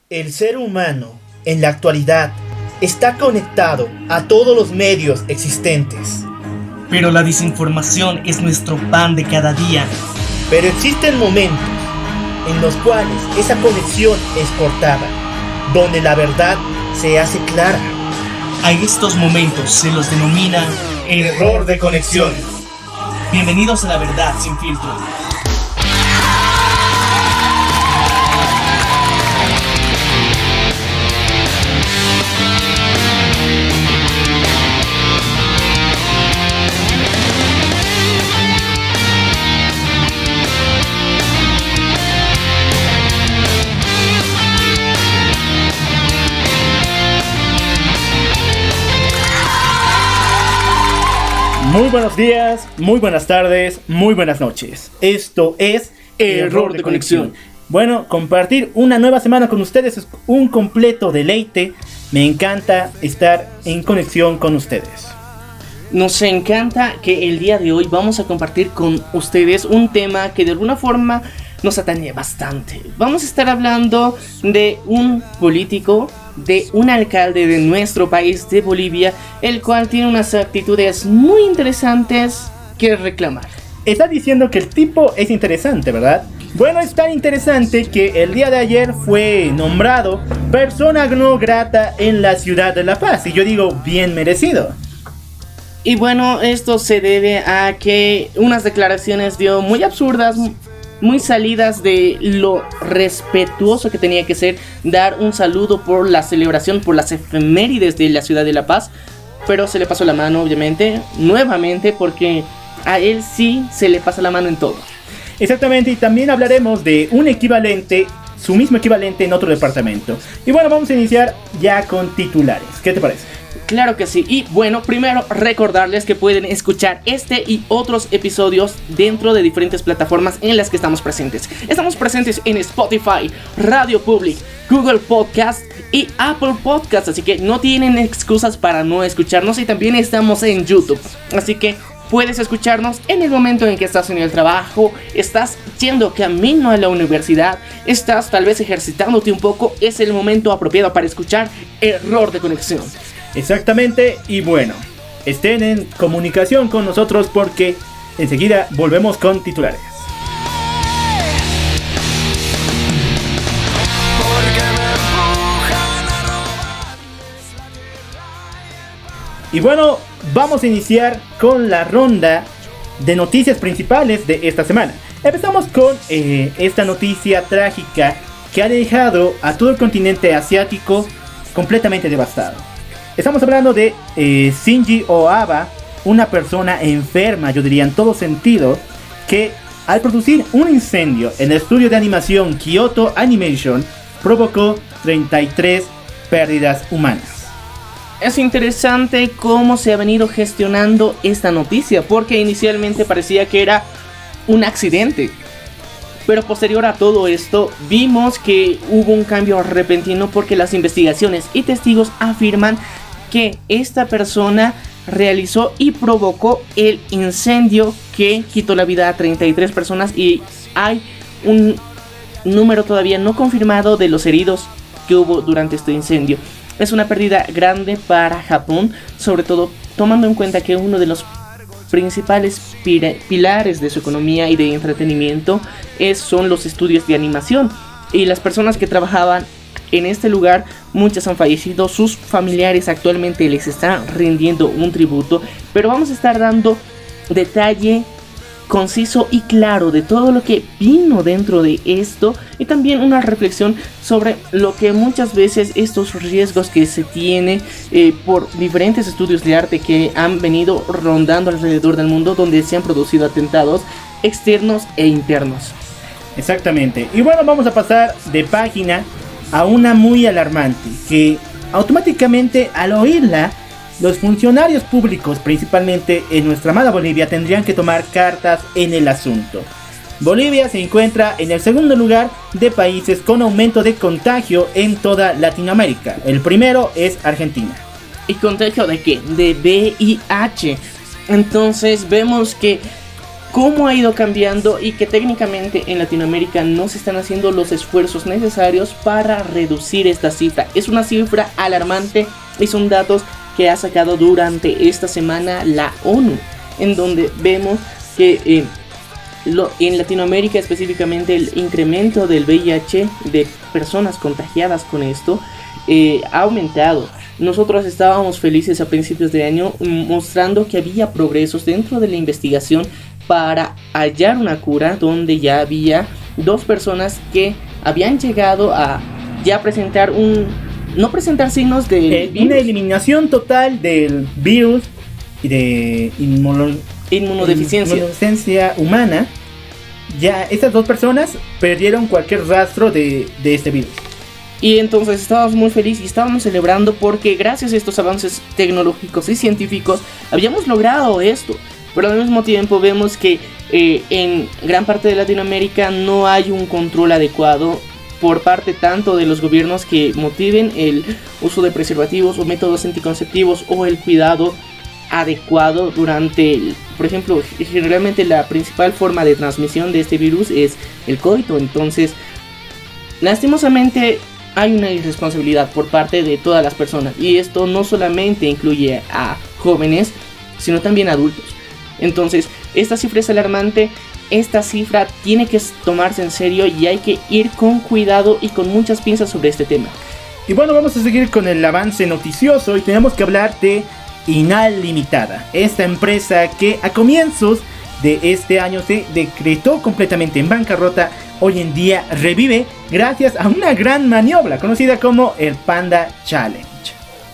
El ser humano, en la actualidad, está conectado a todos los medios existentes. Pero la desinformación es nuestro pan de cada día. Pero existen momentos en los cuales esa conexión es cortada, donde la verdad se hace clara. A estos momentos se los denomina error de conexión. Bienvenidos a La Verdad Sin Filtro. Muy buenos días, muy buenas tardes, muy buenas noches. Esto es Error de Conexión. Bueno, compartir una nueva semana con ustedes es un completo deleite. Me encanta estar en conexión con ustedes. Nos encanta que el día de hoy vamos a compartir con ustedes un tema que de alguna forma nos atañe bastante. Vamos a estar hablando de un político, de un alcalde de nuestro país, de Bolivia, el cual tiene unas actitudes muy interesantes que reclamar. Está diciendo que el tipo es interesante, ¿verdad? Bueno, es tan interesante que el día de ayer fue nombrado persona no grata en la ciudad de La Paz. Y yo digo, bien merecido. Y bueno, esto se debe a que unas declaraciones dio muy absurdas, muy salidas de lo respetuoso que tenía que ser dar un saludo por la celebración, por las efemérides de la ciudad de La Paz. Pero se le pasó la mano, obviamente, nuevamente, porque a él sí se le pasa la mano en todo. Exactamente, y también hablaremos de un equivalente, su mismo equivalente en otro departamento. Y bueno, vamos a iniciar ya con titulares. ¿Qué te parece? Claro que sí, y bueno, primero recordarles que pueden escuchar este y otros episodios dentro de diferentes plataformas en las que estamos presentes. Estamos presentes en Spotify, Radio Public, Google Podcast y Apple Podcast, así que no tienen excusas para no escucharnos, y también estamos en YouTube, así que puedes escucharnos en el momento en que estás en el trabajo, estás yendo camino a la universidad, estás tal vez ejercitándote un poco, es el momento apropiado para escuchar Error de Conexión. Exactamente, y bueno, estén en comunicación con nosotros porque enseguida volvemos con titulares. Y bueno, vamos a iniciar con la ronda de noticias principales de esta semana. Empezamos con esta noticia trágica que ha dejado a todo el continente asiático completamente devastado. Estamos hablando de Shinji Ohaba, una persona enferma, yo diría en todo sentido, que al producir un incendio en el estudio de animación Kyoto Animation provocó 33 pérdidas humanas. Es interesante cómo se ha venido gestionando esta noticia, porque inicialmente parecía que era un accidente. Pero posterior a todo esto, vimos que hubo un cambio repentino porque las investigaciones y testigos afirman que esta persona realizó y provocó el incendio que quitó la vida a 33 personas, y hay un número todavía no confirmado de los heridos que hubo durante este incendio. Es una pérdida grande para Japón, sobre todo tomando en cuenta que uno de los principales pilares de su economía y de entretenimiento son los estudios de animación, y las personas que trabajaban en este lugar, muchas han fallecido, sus familiares actualmente les están rindiendo un tributo, pero vamos a estar dando detalle conciso y claro de todo lo que vino dentro de esto, y también una reflexión sobre lo que muchas veces estos riesgos que se tiene por diferentes estudios de arte que han venido rondando alrededor del mundo, donde se han producido atentados externos e internos. Exactamente, y bueno, vamos a pasar de página a una muy alarmante, que automáticamente al oírla, los funcionarios públicos, principalmente en nuestra amada Bolivia, tendrían que tomar cartas en el asunto. Bolivia se encuentra en el segundo lugar de países con aumento de contagio en toda Latinoamérica. El primero es Argentina. ¿Y contagio de qué? De VIH. Entonces vemos que cómo ha ido cambiando y que técnicamente en Latinoamérica no se están haciendo los esfuerzos necesarios para reducir esta cifra. Es una cifra alarmante y son datos que ha sacado durante esta semana la ONU, en donde vemos que en Latinoamérica específicamente el incremento del VIH, de personas contagiadas con esto, ha aumentado. Nosotros estábamos felices a principios de año mostrando que había progresos dentro de la investigación para hallar una cura, donde ya había 2 personas que habían llegado a ya presentar no presentar signos de una eliminación total del virus y de inmunodeficiencia humana. Ya estas 2 personas perdieron cualquier rastro de este virus. Y entonces estábamos muy felices y estábamos celebrando porque gracias a estos avances tecnológicos y científicos habíamos logrado esto. Pero al mismo tiempo vemos que en gran parte de Latinoamérica no hay un control adecuado por parte tanto de los gobiernos que motiven el uso de preservativos o métodos anticonceptivos o el cuidado adecuado durante por ejemplo, generalmente la principal forma de transmisión de este virus es el coito. Entonces, lastimosamente hay una irresponsabilidad por parte de todas las personas, y esto no solamente incluye a jóvenes, sino también a adultos. Entonces, esta cifra es alarmante, esta cifra tiene que tomarse en serio y hay que ir con cuidado y con muchas pinzas sobre este tema. Y bueno, vamos a seguir con el avance noticioso y tenemos que hablar de Inal Limitada, esta empresa que a comienzos de este año se decretó completamente en bancarrota. Hoy en día revive gracias a una gran maniobra conocida como el Panda Challenge.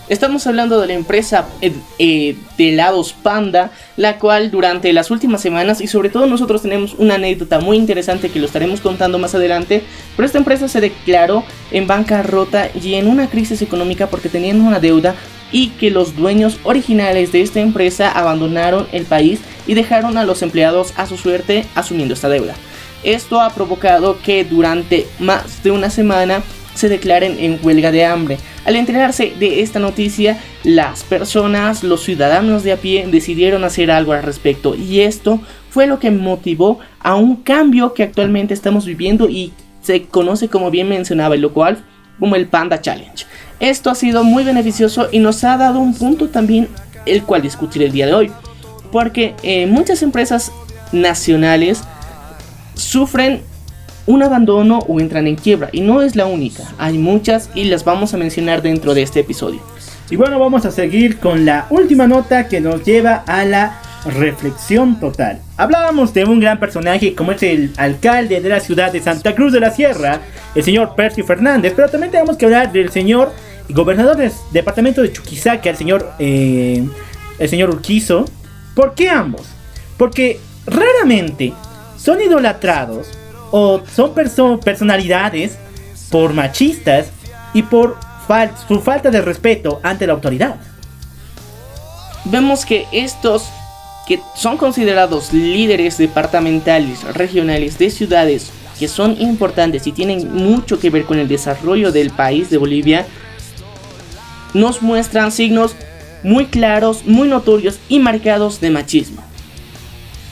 Estamos hablando de la empresa de helados Panda, la cual durante las últimas semanas, y sobre todo nosotros tenemos una anécdota muy interesante que lo estaremos contando más adelante, pero esta empresa se declaró en bancarrota y en una crisis económica porque tenían una deuda y que los dueños originales de esta empresa abandonaron el país y dejaron a los empleados a su suerte asumiendo esta deuda. Esto ha provocado que durante más de una semana se declaren en huelga de hambre. Al enterarse de esta noticia, las personas, los ciudadanos de a pie decidieron hacer algo al respecto, y esto fue lo que motivó a un cambio que actualmente estamos viviendo y se conoce, como bien mencionaba el local, como el Panda Challenge. Esto ha sido muy beneficioso y nos ha dado un punto también el cual discutir el día de hoy, porque muchas empresas nacionales sufren un abandono o entran en quiebra, y no es la única, hay muchas y las vamos a mencionar dentro de este episodio. Y bueno, vamos a seguir con la última nota que nos lleva a la reflexión total. Hablábamos de un gran personaje como es el alcalde de la ciudad de Santa Cruz de la Sierra, el señor Percy Fernández, pero también tenemos que hablar del señor gobernador del departamento de Chuquisaca, el señor Urquizo. ¿Por qué ambos? Porque raramente son idolatrados o son personalidades por machistas y por su falta de respeto ante la autoridad. Vemos que estos que son considerados líderes departamentales, regionales de ciudades que son importantes y tienen mucho que ver con el desarrollo del país de Bolivia, nos muestran signos muy claros, muy notorios y marcados de machismo.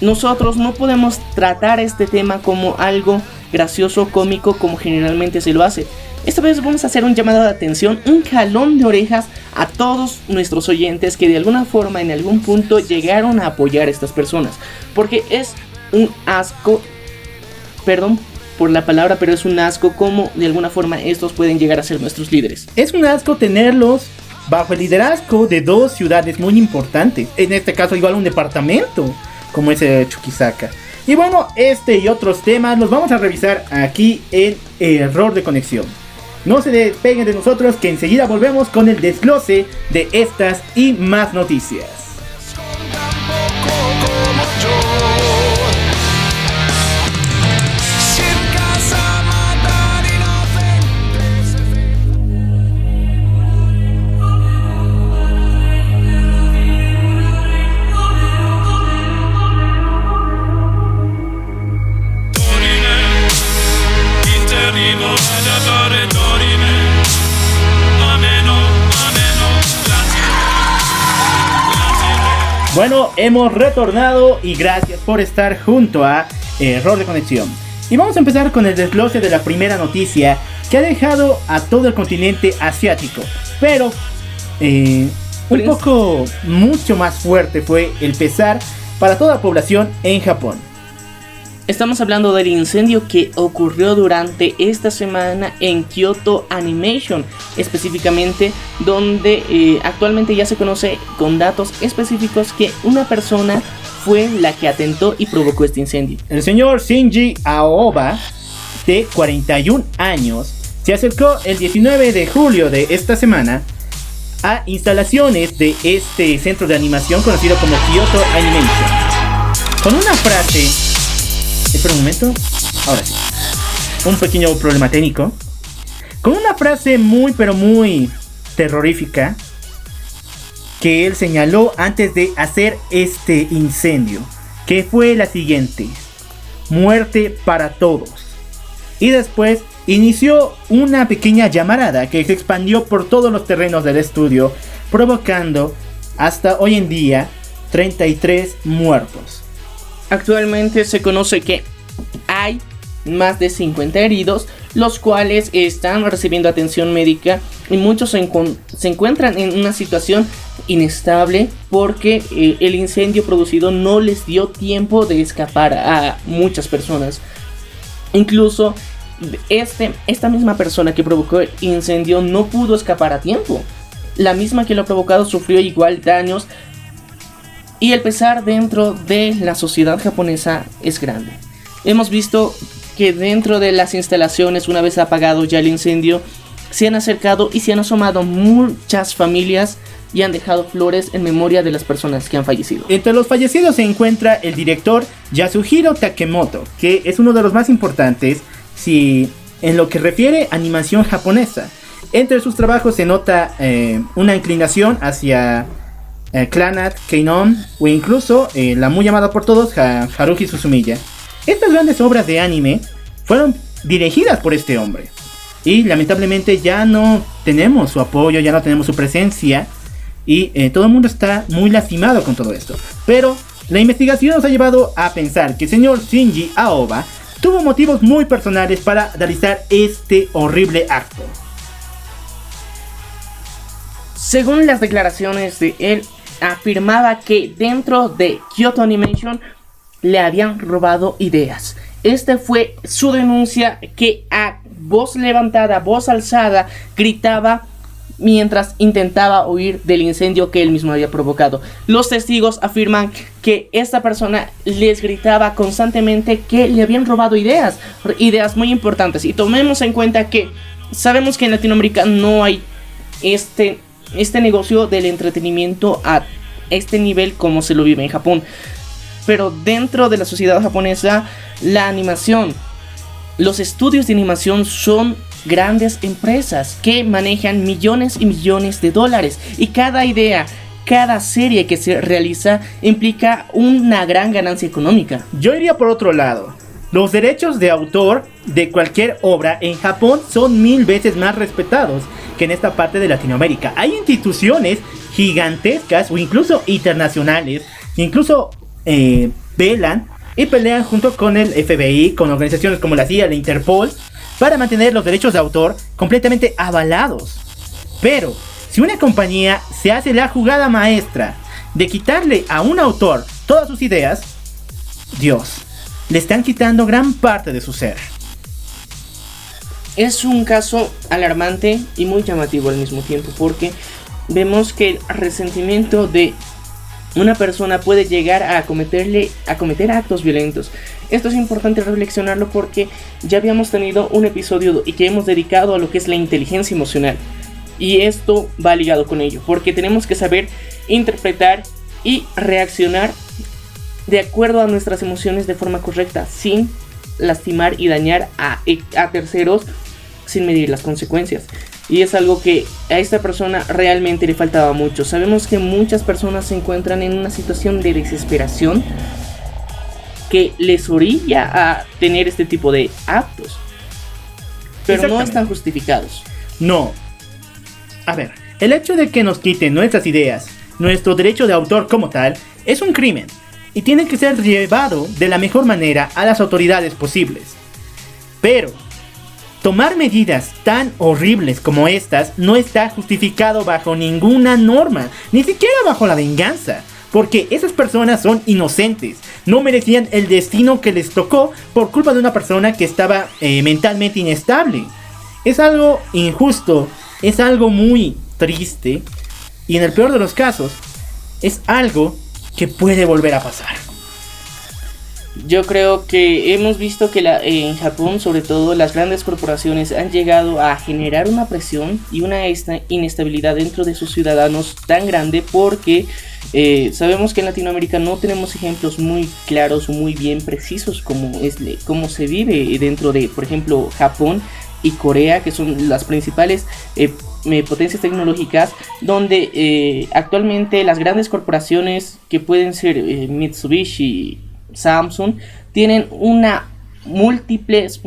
Nosotros no podemos tratar este tema como algo gracioso, cómico, como generalmente se lo hace. Esta vez vamos a hacer un llamado de atención, un jalón de orejas a todos nuestros oyentes que de alguna forma, en algún punto, llegaron a apoyar a estas personas. Porque es un asco, perdón por la palabra, pero es un asco como de alguna forma estos pueden llegar a ser nuestros líderes. Es un asco tenerlos bajo el liderazgo de 2 ciudades muy importantes. En este caso igual un departamento como es Chuquisaca. Y bueno, este y otros temas los vamos a revisar aquí en Error de Conexión. No se despeguen de nosotros, que enseguida volvemos con el desglose de estas y más noticias. Bueno, hemos retornado y gracias por estar junto a Error de Conexión. Y vamos a empezar con el desglose de la primera noticia que ha dejado a todo el continente asiático. Pero un poco mucho más fuerte fue el pesar para toda la población en Japón. Estamos hablando del incendio que ocurrió durante esta semana en Kyoto Animation, específicamente donde actualmente ya se conoce con datos específicos que una persona fue la que atentó y provocó este incendio. El señor Shinji Aoba, de 41 años, se acercó el 19 de julio de esta semana a instalaciones de este centro de animación conocido como Kyoto Animation, con una frase... Espera un momento. Ahora sí. Un pequeño problema técnico. Con una frase muy pero muy terrorífica que él señaló antes de hacer este incendio, que fue la siguiente: muerte para todos. Y después inició una pequeña llamarada que se expandió por todos los terrenos del estudio, provocando hasta hoy en día 33 muertos. Actualmente se conoce que hay más de 50 heridos, los cuales están recibiendo atención médica y muchos se encuentran en una situación inestable porque el incendio producido no les dio tiempo de escapar a muchas personas. Incluso esta misma persona que provocó el incendio no pudo escapar a tiempo. La misma que lo ha provocado sufrió igual daños. Y el pesar dentro de la sociedad japonesa es grande. Hemos visto que dentro de las instalaciones, una vez apagado ya el incendio, se han acercado y se han asomado muchas familias y han dejado flores en memoria de las personas que han fallecido. Entre los fallecidos se encuentra el director Yasuhiro Takemoto, que es uno de los más importantes en lo que refiere a animación japonesa. Entre sus trabajos se nota una inclinación hacia... Clannad, Keinon o incluso la muy llamada por todos Haruhi Suzumiya. Estas grandes obras de anime fueron dirigidas por este hombre y lamentablemente ya no tenemos su apoyo, ya no tenemos su presencia y todo el mundo está muy lastimado con todo esto. Pero la investigación nos ha llevado a pensar que el señor Shinji Aoba tuvo motivos muy personales para realizar este horrible acto. Según las declaraciones de él, afirmaba que dentro de Kyoto Animation le habían robado ideas. Esta fue su denuncia, que a voz levantada, voz alzada, gritaba mientras intentaba huir del incendio que él mismo había provocado. Los testigos afirman que esta persona les gritaba constantemente que le habían robado ideas muy importantes. Y tomemos en cuenta que sabemos que en Latinoamérica no hay este negocio del entretenimiento a este nivel como se lo vive en Japón. Pero dentro de la sociedad japonesa, la animación, los estudios de animación son grandes empresas que manejan millones y millones de dólares. Y cada idea, cada serie que se realiza implica una gran ganancia económica. Yo iría por otro lado. Los derechos de autor de cualquier obra en Japón son 1000 veces más respetados que en esta parte de Latinoamérica. Hay instituciones gigantescas o incluso internacionales que incluso velan y pelean junto con el FBI, con organizaciones como la CIA, la Interpol, para mantener los derechos de autor completamente avalados. Pero si una compañía se hace la jugada maestra de quitarle a un autor todas sus ideas, Dios, le están quitando gran parte de su ser. Es un caso alarmante y muy llamativo al mismo tiempo, porque vemos que el resentimiento de una persona puede llegar a cometer actos violentos. Esto es importante reflexionarlo porque ya habíamos tenido un episodio y que hemos dedicado a lo que es la inteligencia emocional. Y esto va ligado con ello, porque tenemos que saber interpretar y reaccionar de acuerdo a nuestras emociones de forma correcta, sin lastimar y dañar a terceros sin medir las consecuencias. Y es algo que a esta persona realmente le faltaba mucho. Sabemos que muchas personas se encuentran en una situación de desesperación que les orilla a tener este tipo de actos, pero no están justificados. No. A ver, el hecho de que nos quiten nuestras ideas, nuestro derecho de autor como tal, es un crimen y tiene que ser llevado de la mejor manera a las autoridades posibles. Pero tomar medidas tan horribles como estas no está justificado bajo ninguna norma, ni siquiera bajo la venganza, porque esas personas son inocentes, no merecían el destino que les tocó por culpa de una persona que estaba mentalmente inestable. Es algo injusto, es algo muy triste y en el peor de los casos es algo que puede volver a pasar. Yo creo que hemos visto que en Japón, sobre todo, las grandes corporaciones han llegado a generar una presión y una inestabilidad dentro de sus ciudadanos tan grande porque sabemos que en Latinoamérica no tenemos ejemplos muy claros o muy bien precisos como se vive dentro de, por ejemplo, Japón y Corea, que son las principales potencias tecnológicas, donde actualmente las grandes corporaciones que pueden ser Mitsubishi, Samsung, tienen múltiples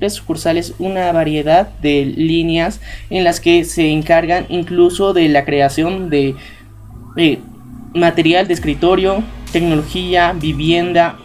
sucursales, una variedad de líneas en las que se encargan incluso de la creación de material de escritorio, tecnología, vivienda,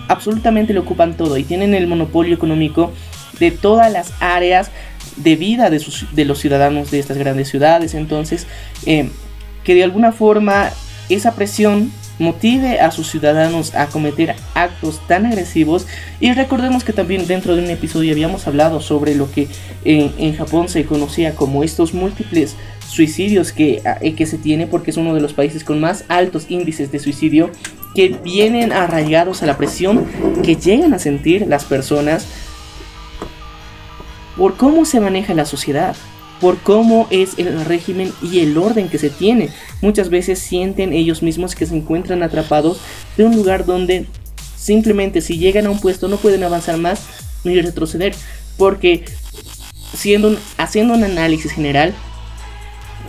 absolutamente lo ocupan todo y tienen el monopolio económico de todas las áreas de vida de los ciudadanos de estas grandes ciudades. Entonces, que de alguna forma esa presión motive a sus ciudadanos a cometer actos tan agresivos. Y recordemos que también dentro de un episodio habíamos hablado sobre lo que en Japón se conocía como estos múltiples suicidios que se tiene, porque es uno de los países con más altos índices de suicidio, que vienen arraigados a la presión que llegan a sentir las personas por cómo se maneja la sociedad, por cómo es el régimen y el orden que se tiene. Muchas veces sienten ellos mismos que se encuentran atrapados de un lugar donde simplemente si llegan a un puesto no pueden avanzar más ni retroceder, porque haciendo un análisis general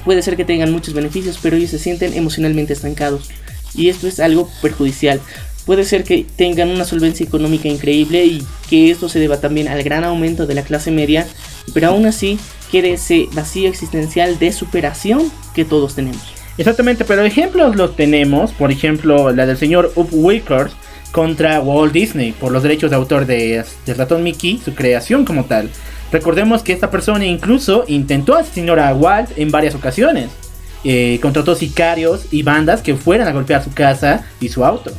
puede ser que tengan muchos beneficios, pero ellos se sienten emocionalmente estancados y esto es algo perjudicial. Puede ser que tengan una solvencia económica increíble y que esto se deba también al gran aumento de la clase media, pero aún así quede ese vacío existencial de superación que todos tenemos. Exactamente, pero ejemplos los tenemos. Por ejemplo, la del señor Up Wickers contra Walt Disney por los derechos de autor del ratón Mickey, su creación como tal. Recordemos que esta persona incluso intentó asesinar a Walt en varias ocasiones. Contrató sicarios y bandas que fueran a golpear su casa y su auto.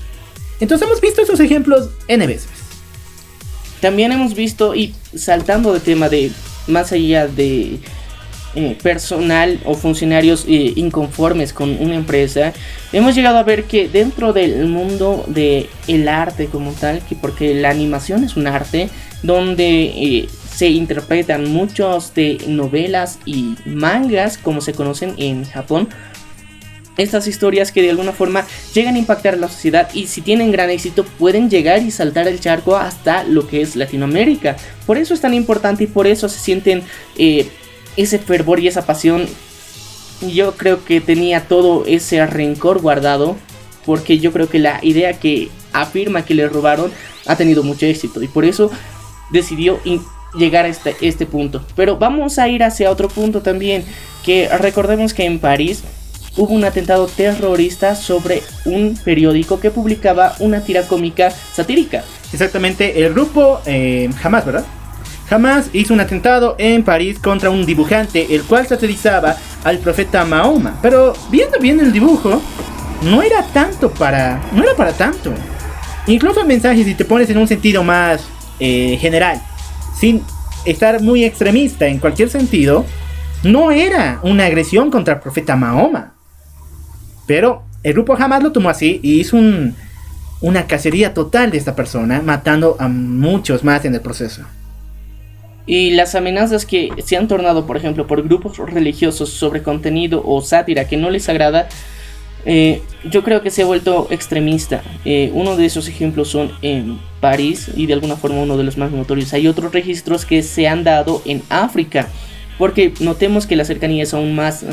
Entonces hemos visto esos ejemplos N veces. También hemos visto, y saltando de tema de más allá de personal o funcionarios inconformes con una empresa, hemos llegado a ver que dentro del mundo del arte como tal, que porque la animación es un arte donde se interpretan muchos de novelas y mangas como se conocen en Japón, estas historias que de alguna forma llegan a impactar a la sociedad y si tienen gran éxito pueden llegar y saltar el charco hasta lo que es Latinoamérica. Por eso es tan importante y por eso se sienten ese fervor y esa pasión. Yo creo que tenía todo ese rencor guardado, porque yo creo que la idea que afirma que le robaron ha tenido mucho éxito y por eso decidió llegar a este punto. Pero vamos a ir hacia otro punto también, que recordemos que en París hubo un atentado terrorista sobre un periódico que publicaba una tira cómica satírica. Exactamente, el grupo Hamas, ¿verdad? Hamas hizo un atentado en París contra un dibujante, el cual satirizaba al profeta Mahoma. Pero viendo bien el dibujo, no era para tanto. Incluso el mensaje, si te pones en un sentido más general, sin estar muy extremista en cualquier sentido, no era una agresión contra el profeta Mahoma. Pero el grupo Hamas lo tomó así y hizo una cacería total de esta persona, matando a muchos más en el proceso. Y las amenazas que se han tornado, por ejemplo, por grupos religiosos sobre contenido o sátira que no les agrada, yo creo que se ha vuelto extremista. Uno de esos ejemplos son en París y de alguna forma uno de los más notorios. Hay otros registros que se han dado en África, porque notemos que la cercanía es aún más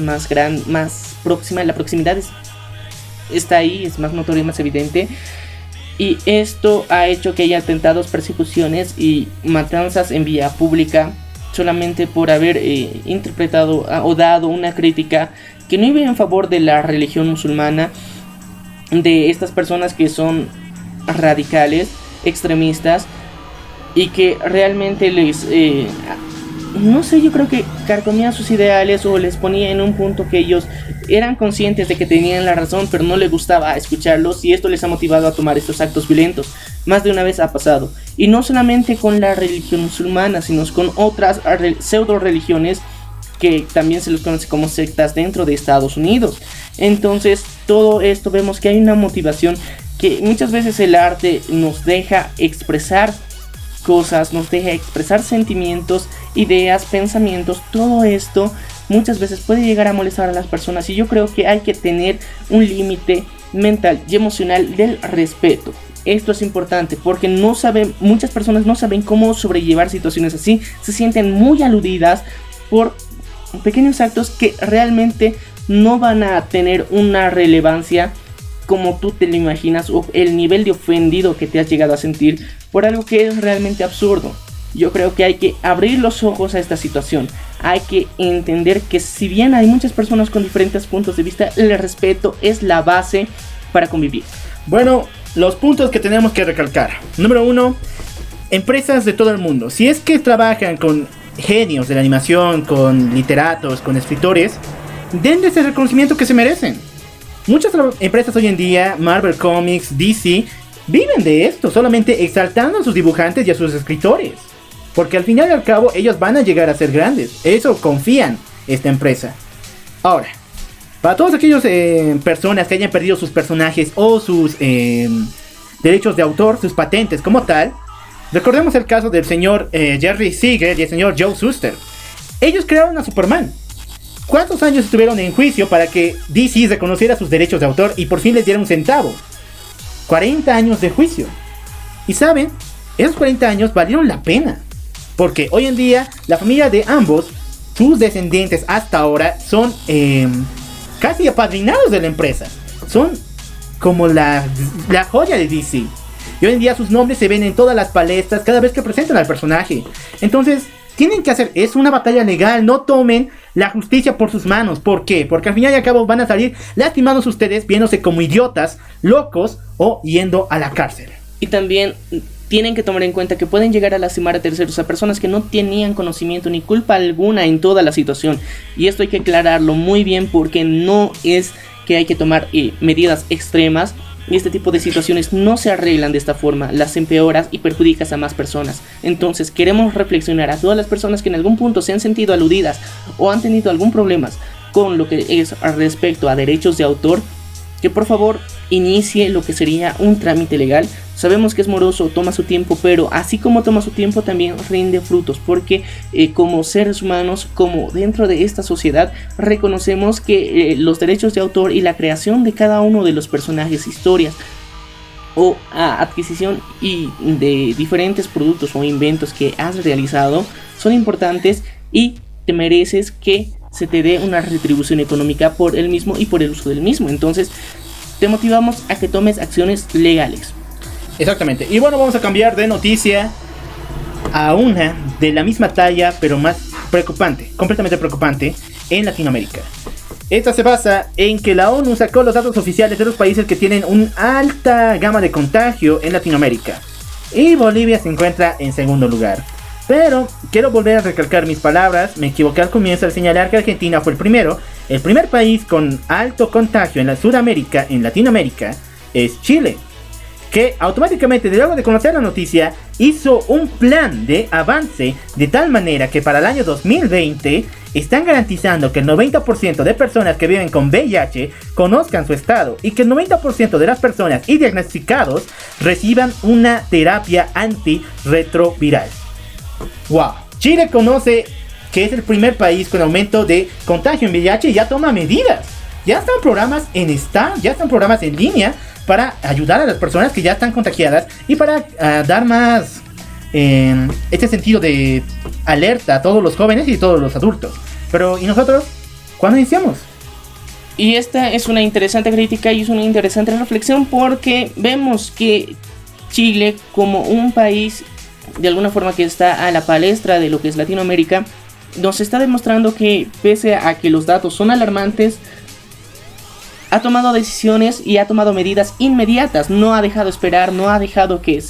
próxima, la proximidad está ahí, es más notoria, más evidente. Y esto ha hecho que haya atentados, persecuciones y matanzas en vía pública solamente por haber interpretado o dado una crítica que no iba en favor de la religión musulmana. de estas personas que son radicales, extremistas, y que realmente les, no sé, yo creo que carcomían sus ideales o les ponía en un punto que ellos eran conscientes de que tenían la razón, pero no les gustaba escucharlos, y esto les ha motivado a tomar estos actos violentos. Más de una vez ha pasado, y no solamente con la religión musulmana, sino con otras pseudo religiones que también se les conoce como sectas dentro de Estados Unidos. Entonces, todo esto vemos que hay una motivación, que muchas veces el arte nos deja expresar cosas, nos deja expresar sentimientos, ideas, pensamientos. Todo esto muchas veces puede llegar a molestar a las personas, y yo creo que hay que tener un límite mental y emocional del respeto. Esto es importante porque muchas personas no saben cómo sobrellevar situaciones así, se sienten muy aludidas por pequeños actos que realmente no van a tener una relevancia como tú te lo imaginas, o el nivel de ofendido que te has llegado a sentir por algo que es realmente absurdo. Yo creo que hay que abrir los ojos a esta situación. Hay que entender que si bien hay muchas personas con diferentes puntos de vista, el respeto es la base para convivir. Bueno, los puntos que tenemos que recalcar. Número 1, empresas de todo el mundo. Si es que trabajan con genios de la animación, con literatos, con escritores, denles el reconocimiento que se merecen. Muchas empresas hoy en día, Marvel Comics, DC, viven de esto, solamente exaltando a sus dibujantes y a sus escritores. Porque al final y al cabo ellos van a llegar a ser grandes. Eso confían esta empresa. Ahora, para todas aquellas personas que hayan perdido sus personajes o sus derechos de autor, sus patentes como tal, recordemos el caso del señor Jerry Siegel y el señor Joe Shuster. Ellos crearon a Superman. ¿Cuántos años estuvieron en juicio para que DC reconociera sus derechos de autor y por fin les diera un centavo? 40 años de juicio. Y saben, esos 40 años valieron la pena. Porque hoy en día la familia de ambos, sus descendientes hasta ahora, son casi apadrinados de la empresa. Son como la joya de DC. Y hoy en día sus nombres se ven en todas las palestras cada vez que presentan al personaje. Entonces, tienen que hacer, es una batalla legal, no tomen la justicia por sus manos. ¿Por qué? Porque al final y al cabo van a salir lastimados ustedes, viéndose como idiotas, locos o yendo a la cárcel. Y también tienen que tomar en cuenta que pueden llegar a lastimar a terceros, a personas que no tenían conocimiento ni culpa alguna en toda la situación. Y esto hay que aclararlo muy bien, porque no es que hay que tomar medidas extremas. Y este tipo de situaciones no se arreglan de esta forma, las empeoras y perjudicas a más personas. Entonces queremos reflexionar a todas las personas que en algún punto se han sentido aludidas o han tenido algún problema con lo que es respecto a derechos de autor, que por favor inicie lo que sería un trámite legal. Sabemos que es moroso, toma su tiempo, pero así como toma su tiempo también rinde frutos, porque como seres humanos, como dentro de esta sociedad, reconocemos que los derechos de autor y la creación de cada uno de los personajes, historias o adquisición y de diferentes productos o inventos que has realizado son importantes, y te mereces que se te dé una retribución económica por el mismo y por el uso del mismo. Entonces te motivamos a que tomes acciones legales. Exactamente. Y bueno, vamos a cambiar de noticia a una de la misma talla, pero más preocupante, completamente preocupante, en Latinoamérica. Esta se basa en que la ONU sacó los datos oficiales de los países que tienen una alta gama de contagio en Latinoamérica. Y Bolivia se encuentra en segundo lugar. Pero quiero volver a recalcar mis palabras. Me equivoqué al comienzo al señalar que Argentina fue el primer país con alto contagio en la Sudamérica, en Latinoamérica, es Chile, que automáticamente, luego de conocer la noticia, hizo un plan de avance de tal manera que para el año 2020 están garantizando que el 90% de personas que viven con VIH conozcan su estado, y que el 90% de las personas y diagnosticados reciban una terapia antirretroviral. ¡Wow! Chile conoce que es el primer país con aumento de contagio en VIH y ya toma medidas. Ya están programas en línea para ayudar a las personas que ya están contagiadas y para dar más este sentido de alerta a todos los jóvenes y todos los adultos. Pero, ¿y nosotros? ¿Cuándo iniciamos? Y esta es una interesante crítica y es una interesante reflexión, porque vemos que Chile, como un país de alguna forma que está a la palestra de lo que es Latinoamérica, nos está demostrando que pese a que los datos son alarmantes, ha tomado decisiones y ha tomado medidas inmediatas. No ha dejado esperar, no ha dejado que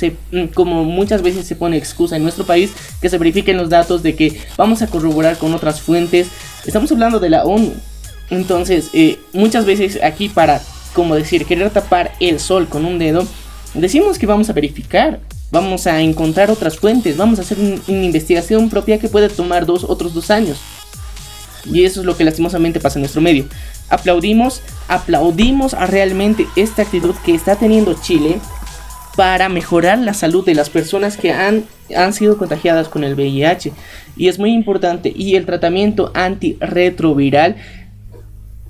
como muchas veces se pone excusa en nuestro país, que se verifiquen los datos de que vamos a corroborar con otras fuentes. Estamos hablando de la ONU. Entonces, muchas veces aquí para, como decir, querer tapar el sol con un dedo, decimos que vamos a verificar, vamos a encontrar otras fuentes, vamos a hacer una investigación propia que puede tomar otros 2 años. Y eso es lo que lastimosamente pasa en nuestro medio. Aplaudimos a realmente esta actitud que está teniendo Chile para mejorar la salud de las personas que han sido contagiadas con el VIH. Y es muy importante, y el tratamiento antirretroviral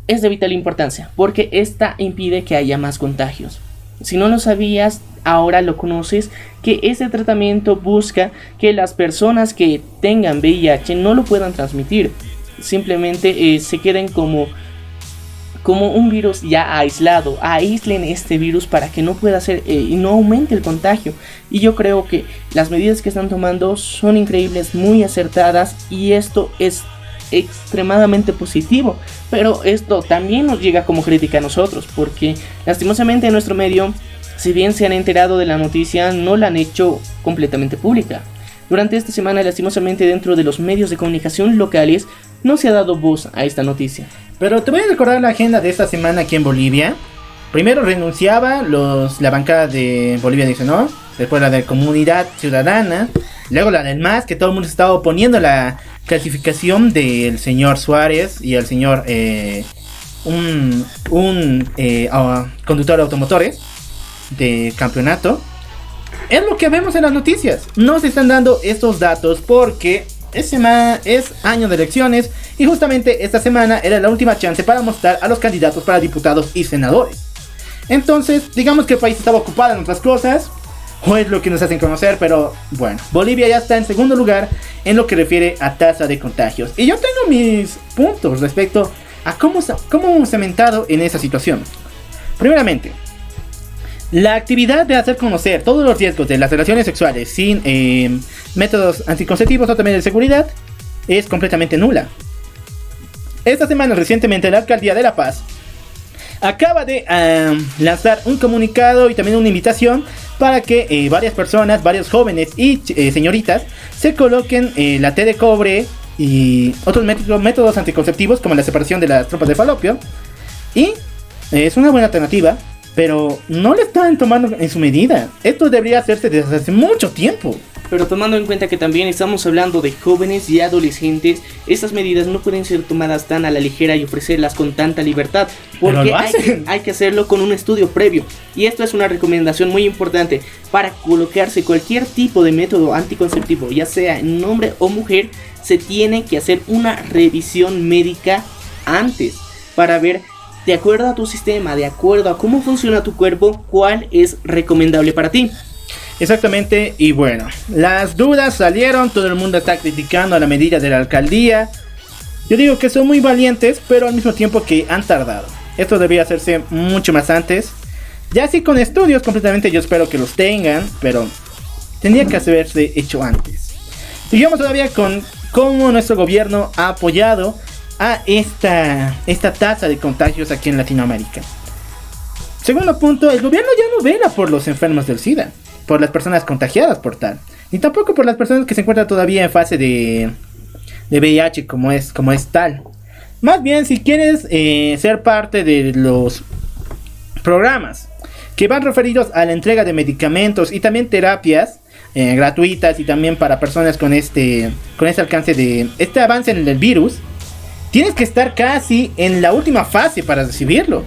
es de vital importancia, porque esta impide que haya más contagios. Si no lo sabías, ahora lo conoces, que este tratamiento busca que las personas que tengan VIH no lo puedan transmitir. Simplemente se queden como un virus ya aislado. Aíslen este virus para que no pueda ser y no aumente el contagio. Y yo creo que las medidas que están tomando son increíbles, muy acertadas, y esto es extremadamente positivo. Pero esto también nos llega como crítica a nosotros, porque lastimosamente en nuestro medio, si bien se han enterado de la noticia, no la han hecho completamente pública. Durante esta semana, lastimosamente, dentro de los medios de comunicación locales no se ha dado voz a esta noticia. Pero te voy a recordar la agenda de esta semana aquí en Bolivia. Primero renunciaba la bancada de Bolivia dice no, después la de Comunidad Ciudadana, luego la del MAS, que todo el mundo se estaba oponiendo a la clasificación del señor Suárez y el señor conductor de automotores de campeonato. Es lo que vemos en las noticias. No se están dando estos datos porque es año de elecciones, y justamente esta semana era la última chance para mostrar a los candidatos para diputados y senadores. Entonces, digamos que el país estaba ocupado en otras cosas, o es lo que nos hacen conocer, pero bueno, Bolivia ya está en segundo lugar en lo que refiere a tasa de contagios. Y yo tengo mis puntos respecto a cómo hemos cementado en esa situación. Primeramente, la actividad de hacer conocer todos los riesgos de las relaciones sexuales sin métodos anticonceptivos o también de seguridad es completamente nula. Esta semana recientemente la Alcaldía de La Paz acaba de lanzar un comunicado y también una invitación para que varias personas, varios jóvenes y señoritas se coloquen la T de cobre y otros métodos anticonceptivos como la separación de las trompas de falopio. Y es una buena alternativa, pero no le están tomando en su medida. Esto debería hacerse desde hace mucho tiempo. Pero tomando en cuenta que también estamos hablando de jóvenes y adolescentes, estas medidas no pueden ser tomadas tan a la ligera y ofrecerlas con tanta libertad, porque hay que hacerlo con un estudio previo. Y esto es una recomendación muy importante: para colocarse cualquier tipo de método anticonceptivo, ya sea en hombre o mujer, se tiene que hacer una revisión médica antes, para ver, de acuerdo a tu sistema, de acuerdo a cómo funciona tu cuerpo, cuál es recomendable para ti. Exactamente, y bueno, las dudas salieron, todo el mundo está criticando a la medida de la alcaldía. Yo digo que son muy valientes, pero al mismo tiempo que han tardado. Esto debería hacerse mucho más antes. Ya así con estudios completamente, yo espero que los tengan, pero tendría que haberse hecho antes. Sigamos todavía con cómo nuestro gobierno ha apoyado a esta tasa de contagios aquí en Latinoamérica. Segundo punto, el gobierno ya no vela por los enfermos del SIDA, por las personas contagiadas por tal, ni tampoco por las personas que se encuentran todavía en fase de VIH como es tal. Más bien, si quieres ser parte de los programas que van referidos a la entrega de medicamentos y también terapias gratuitas, y también para personas con este alcance de este avance en el virus, tienes que estar casi en la última fase para recibirlo.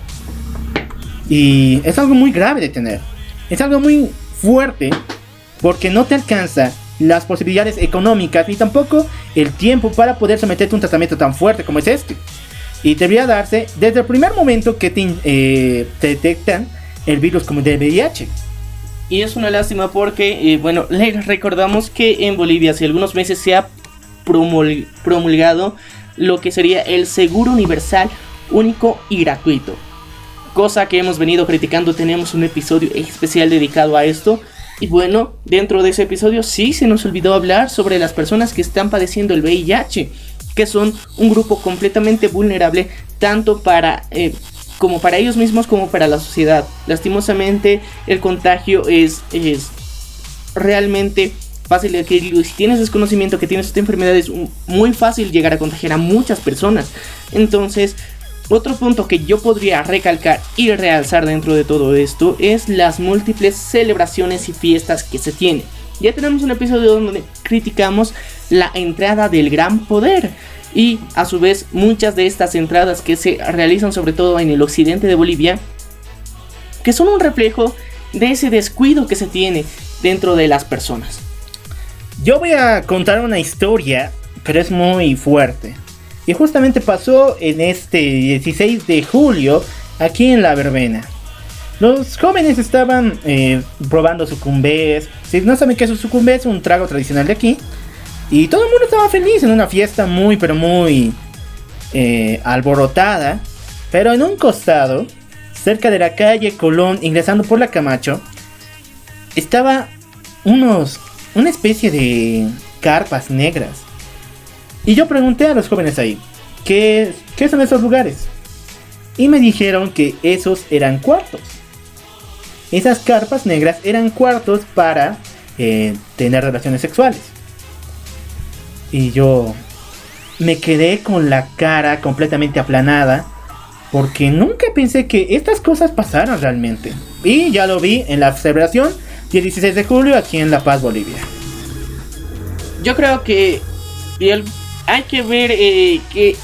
Y es algo muy grave de tener. Es algo muy fuerte, porque no te alcanza las posibilidades económicas ni tampoco el tiempo para poder someterte a un tratamiento tan fuerte como es este. Y debería darse desde el primer momento que te detectan el virus como del VIH. Y es una lástima porque, bueno, les recordamos que en Bolivia hace algunos meses se ha promulgado lo que sería el seguro universal único y gratuito, cosa que hemos venido criticando. Tenemos un episodio especial dedicado a esto. Y bueno, dentro de ese episodio sí se nos olvidó hablar sobre las personas que están padeciendo el VIH, que son un grupo completamente vulnerable, tanto para como para ellos mismos como para la sociedad. Lastimosamente el contagio es realmente fácil de adquirirlo, y si tienes desconocimiento que tienes esta enfermedad es muy fácil llegar a contagiar a muchas personas. Entonces, otro punto que yo podría recalcar y realzar dentro de todo esto es las múltiples celebraciones y fiestas que se tienen. Ya tenemos un episodio donde criticamos la entrada del gran poder, y a su vez muchas de estas entradas que se realizan sobre todo en el occidente de Bolivia, que son un reflejo de ese descuido que se tiene dentro de las personas. Yo voy a contar una historia, pero es muy fuerte. Y justamente pasó en este 16 de julio, aquí en La Verbena. Los jóvenes estaban probando sucumbés. Si no saben qué es un sucumbé, es un trago tradicional de aquí. Y todo el mundo estaba feliz en una fiesta muy, pero muy alborotada. Pero en un costado, cerca de la calle Colón, ingresando por la Camacho, estaba una especie de carpas negras. Y yo pregunté a los jóvenes ahí, ¿qué son esos lugares? Y me dijeron que esos eran cuartos. Esas carpas negras eran cuartos para tener relaciones sexuales. Y yo me quedé con la cara completamente aplanada, porque nunca pensé que estas cosas pasaran realmente. Y ya lo vi en la celebración del 16 de julio aquí en La Paz, Bolivia. Yo creo que hay que ver que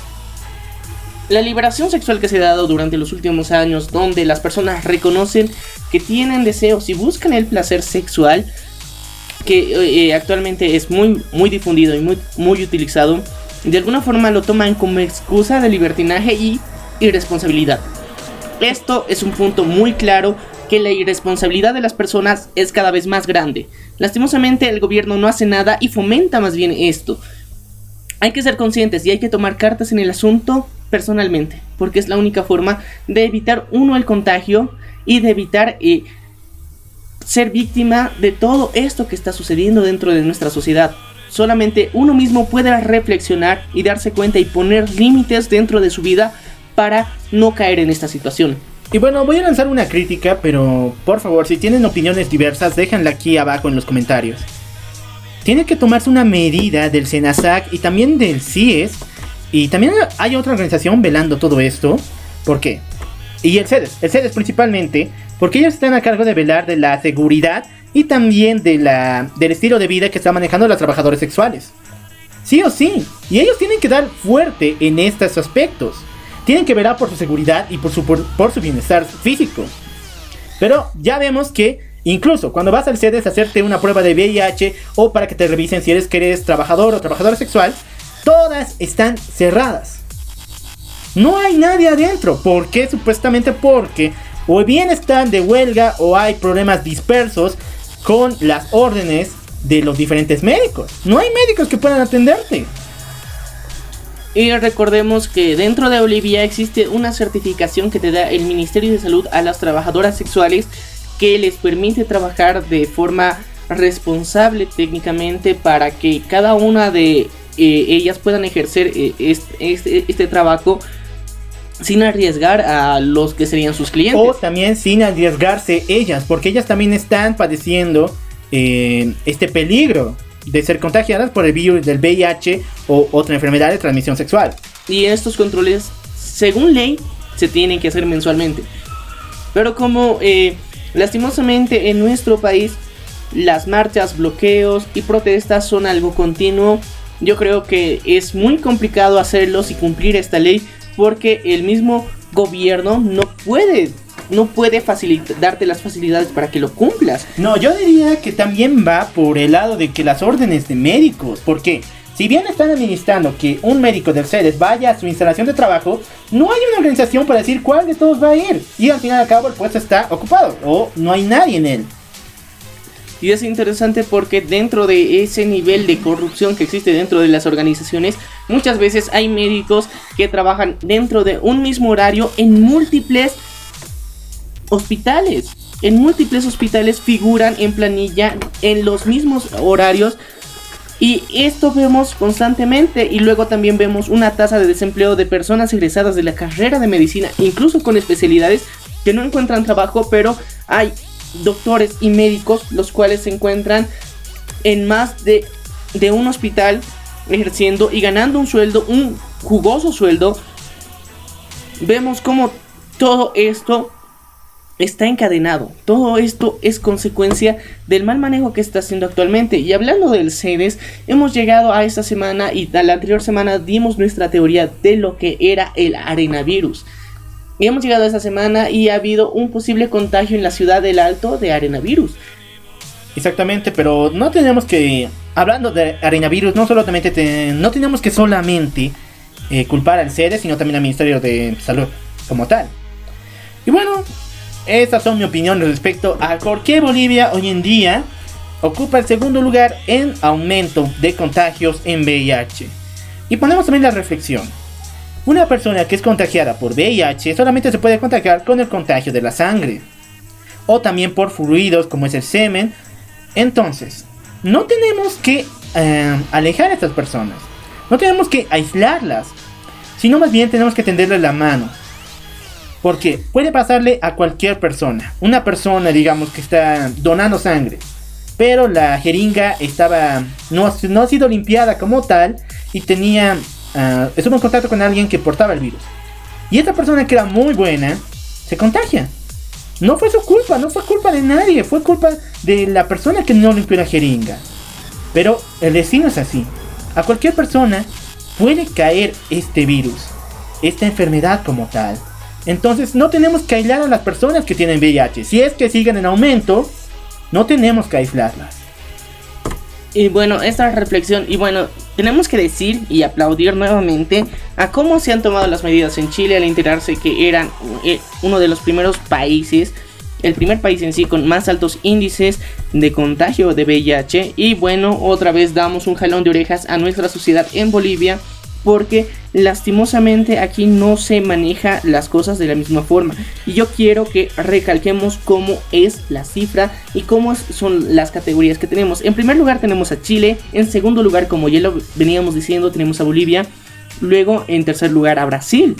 la liberación sexual que se ha dado durante los últimos años, donde las personas reconocen que tienen deseos y buscan el placer sexual, que actualmente es muy, muy difundido y muy utilizado, de alguna forma lo toman como excusa de libertinaje y irresponsabilidad. Esto es un punto muy claro, que la irresponsabilidad de las personas es cada vez más grande. Lastimosamente el gobierno no hace nada y fomenta más bien esto. Hay que ser conscientes y hay que tomar cartas en el asunto personalmente, porque es la única forma de evitar el contagio y de evitar ser víctima de todo esto que está sucediendo dentro de nuestra sociedad. Solamente uno mismo puede reflexionar y darse cuenta y poner límites dentro de su vida para no caer en esta situación. Y bueno, voy a lanzar una crítica, pero por favor, si tienen opiniones diversas, déjenla aquí abajo en los comentarios. Tiene que tomarse una medida del SENASAC y también del CIES. Y también hay otra organización velando todo esto. ¿Por qué? Y el CEDES principalmente, porque ellos están a cargo de velar de la seguridad y también del estilo de vida que están manejando los trabajadores sexuales. Sí o sí. Y ellos tienen que dar fuerte en estos aspectos. Tienen que velar por su seguridad y por su bienestar físico. Pero ya vemos que incluso cuando vas al CEDES a hacerte una prueba de VIH o para que te revisen si eres trabajador o trabajadora sexual, todas están cerradas. No hay nadie adentro. ¿Por qué? Supuestamente porque o bien están de huelga o hay problemas dispersos con las órdenes de los diferentes médicos. No hay médicos que puedan atenderte. Y recordemos que dentro de Bolivia existe una certificación que te da el Ministerio de Salud a las trabajadoras sexuales, que les permite trabajar de forma responsable técnicamente para que cada una de ellas puedan ejercer este trabajo sin arriesgar a los que serían sus clientes. O también sin arriesgarse ellas, porque ellas también están padeciendo este peligro de ser contagiadas por el virus del VIH o otra enfermedad de transmisión sexual. Y estos controles, según ley, se tienen que hacer mensualmente. Pero como lastimosamente en nuestro país las marchas, bloqueos y protestas son algo continuo, yo creo que es muy complicado hacerlos y cumplir esta ley, porque el mismo gobierno no puede darte las facilidades para que lo cumplas. No, yo diría que también va por el lado de que las órdenes de médicos, porque si bien están administrando que un médico del CEDES vaya a su instalación de trabajo, no hay una organización para decir cuál de todos va a ir, y al final y al cabo el puesto está ocupado o no hay nadie en él. Y es interesante porque dentro de ese nivel de corrupción que existe dentro de las organizaciones, muchas veces hay médicos que trabajan dentro de un mismo horario en múltiples hospitales. En múltiples hospitales figuran en planilla en los mismos horarios Y esto vemos constantemente, y luego también vemos una tasa de desempleo de personas egresadas de la carrera de medicina, incluso con especialidades que no encuentran trabajo, pero hay doctores y médicos los cuales se encuentran en más de un hospital ejerciendo y ganando un sueldo, un jugoso sueldo. Vemos como todo esto está encadenado. Todo esto es consecuencia del mal manejo que está haciendo actualmente. Y hablando del CEDES, hemos llegado a esta semana y a la anterior semana dimos nuestra teoría de lo que era el arenavirus. Y hemos llegado a esta semana y ha habido un posible contagio en la ciudad del Alto de arenavirus. Exactamente, pero no tenemos que, hablando de arenavirus, no tenemos que solamente culpar al CEDES, sino también al Ministerio de Salud como tal. Y bueno, estas son mi opinión respecto a por qué Bolivia hoy en día ocupa el segundo lugar en aumento de contagios en VIH. Y ponemos también la reflexión. Una persona que es contagiada por VIH solamente se puede contagiar con el contagio de la sangre, o también por fluidos como es el semen. Entonces, no tenemos que alejar a estas personas, no tenemos que aislarlas, sino más bien tenemos que tenderles la mano. Porque puede pasarle a cualquier persona. Una persona, digamos, que está donando sangre, pero la jeringa no ha sido limpiada como tal y estuvo en contacto con alguien que portaba el virus. Y esta persona, que era muy buena, se contagia. No fue su culpa, no fue culpa de nadie, fue culpa de la persona que no limpió la jeringa. Pero el destino es así. A cualquier persona puede caer este virus, esta enfermedad como tal. Entonces no tenemos que aislar a las personas que tienen VIH. Si es que siguen en aumento, no tenemos que aislarlas. Y bueno, esta reflexión, y bueno, tenemos que decir y aplaudir nuevamente a cómo se han tomado las medidas en Chile al enterarse que eran uno de los primeros países, el primer país en sí con más altos índices de contagio de VIH. Y bueno, otra vez damos un jalón de orejas a nuestra sociedad en Bolivia, porque lastimosamente aquí no se maneja las cosas de la misma forma. Y yo quiero que recalquemos cómo es la cifra y cómo son las categorías que tenemos. En primer lugar tenemos a Chile, en segundo lugar, como ya lo veníamos diciendo, tenemos a Bolivia, luego en tercer lugar a Brasil.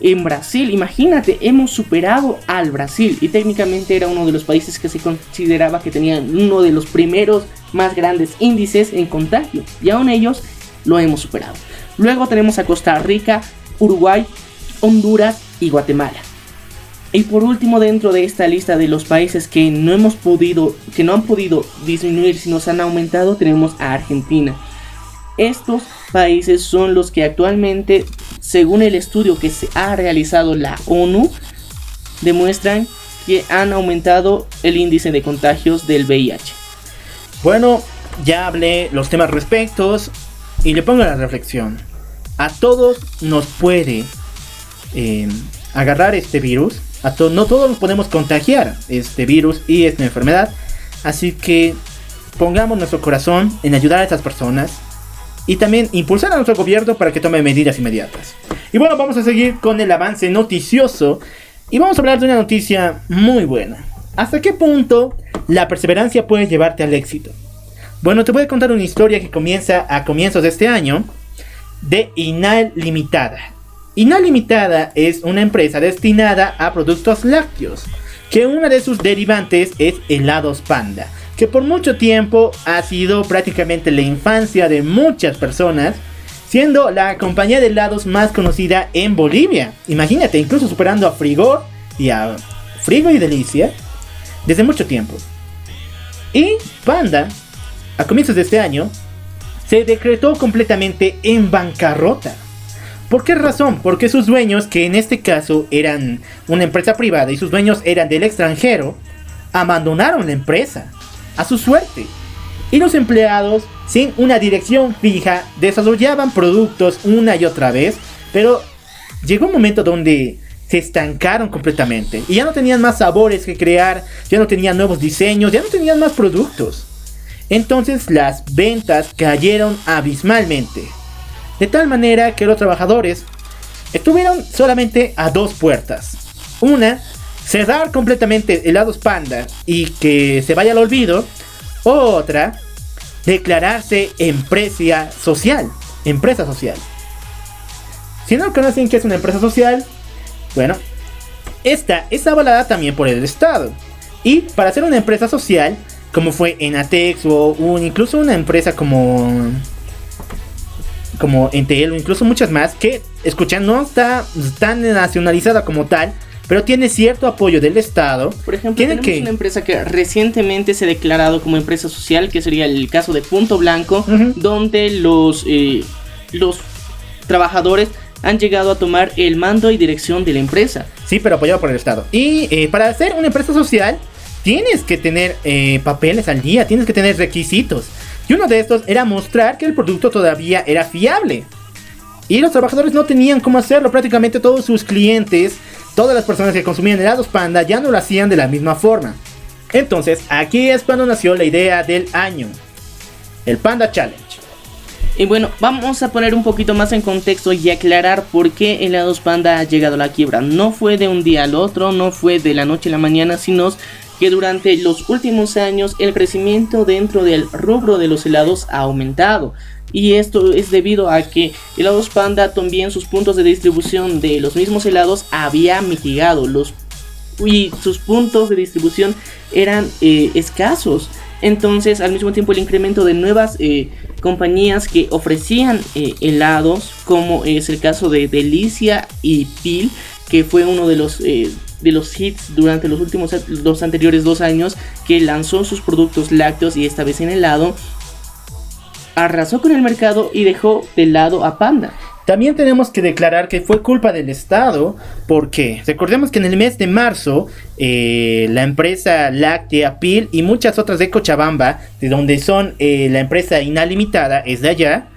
En Brasil, imagínate, hemos superado al Brasil, y técnicamente era uno de los países que se consideraba que tenían uno de los primeros más grandes índices en contagio, y aún ellos lo hemos superado. Luego tenemos a Costa Rica, Uruguay, Honduras y Guatemala. Y por último, dentro de esta lista de los países que no han podido disminuir, sino se han aumentado, tenemos a Argentina. Estos países son los que actualmente, según el estudio que se ha realizado la ONU, demuestran que han aumentado el índice de contagios del VIH. Bueno, ya hablé los temas respectos y le pongo la reflexión. A todos nos puede agarrar este virus. No todos nos podemos contagiar este virus y esta enfermedad. Así que pongamos nuestro corazón en ayudar a estas personas y también impulsar a nuestro gobierno para que tome medidas inmediatas. Y bueno, vamos a seguir con el avance noticioso y vamos a hablar de una noticia muy buena. ¿Hasta qué punto la perseverancia puede llevarte al éxito? Bueno, te voy a contar una historia que comienza a comienzos de este año de Inal Limitada. Inal Limitada es una empresa destinada a productos lácteos, que una de sus derivantes es Helados Panda, que por mucho tiempo ha sido prácticamente la infancia de muchas personas, siendo la compañía de helados más conocida en Bolivia. Imagínate, incluso superando a Frigo y Delicia desde mucho tiempo. Y Panda, a comienzos de este año, se decretó completamente en bancarrota. ¿Por qué razón? Porque sus dueños, que en este caso eran una empresa privada y sus dueños eran del extranjero, abandonaron la empresa a su suerte. Y los empleados, sin una dirección fija, desarrollaban productos una y otra vez, pero llegó un momento donde se estancaron completamente y ya no tenían más sabores que crear, ya no tenían nuevos diseños, ya no tenían más productos. Entonces las ventas cayeron abismalmente, de tal manera que los trabajadores estuvieron solamente a dos puertas. Una, cerrar completamente Helados Panda y que se vaya al olvido. Otra, declararse empresa social. Si no conocen qué es una empresa social, bueno, esta es avalada también por el Estado. Y para ser una empresa social, como fue Enatex o incluso una empresa como Entel o incluso muchas más, que escuchan, no está tan nacionalizada como tal, pero tiene cierto apoyo del Estado. Por ejemplo, tenemos una empresa que recientemente se ha declarado como empresa social, que sería el caso de Punto Blanco, donde los trabajadores han llegado a tomar el mando y dirección de la empresa. Sí, pero apoyado por el Estado. Y para ser una empresa social, tienes que tener papeles al día, tienes que tener requisitos. Y uno de estos era mostrar que el producto todavía era fiable. Y los trabajadores no tenían cómo hacerlo. Prácticamente todos sus clientes, todas las personas que consumían helados Panda ya no lo hacían de la misma forma. Entonces, aquí es cuando nació la idea del año, el Panda Challenge. Y bueno, vamos a poner un poquito más en contexto y aclarar por qué Helados Panda ha llegado a la quiebra. No fue de un día al otro, no fue de la noche a la mañana, sino que durante los últimos años el crecimiento dentro del rubro de los helados ha aumentado. Y esto es debido a que Helados Panda también sus puntos de distribución de los mismos helados había mitigado. Y sus puntos de distribución eran escasos. Entonces, al mismo tiempo, el incremento de nuevas compañías que ofrecían helados, como es el caso de Delicia y Pil, que fue uno de los hits durante los anteriores 2 años, que lanzó sus productos lácteos y esta vez en helado, arrasó con el mercado y dejó de lado a Panda. También tenemos que declarar que fue culpa del Estado, porque recordemos que en el mes de marzo la empresa láctea Pil y muchas otras de Cochabamba, de donde son la empresa Inalimitada, es de allá,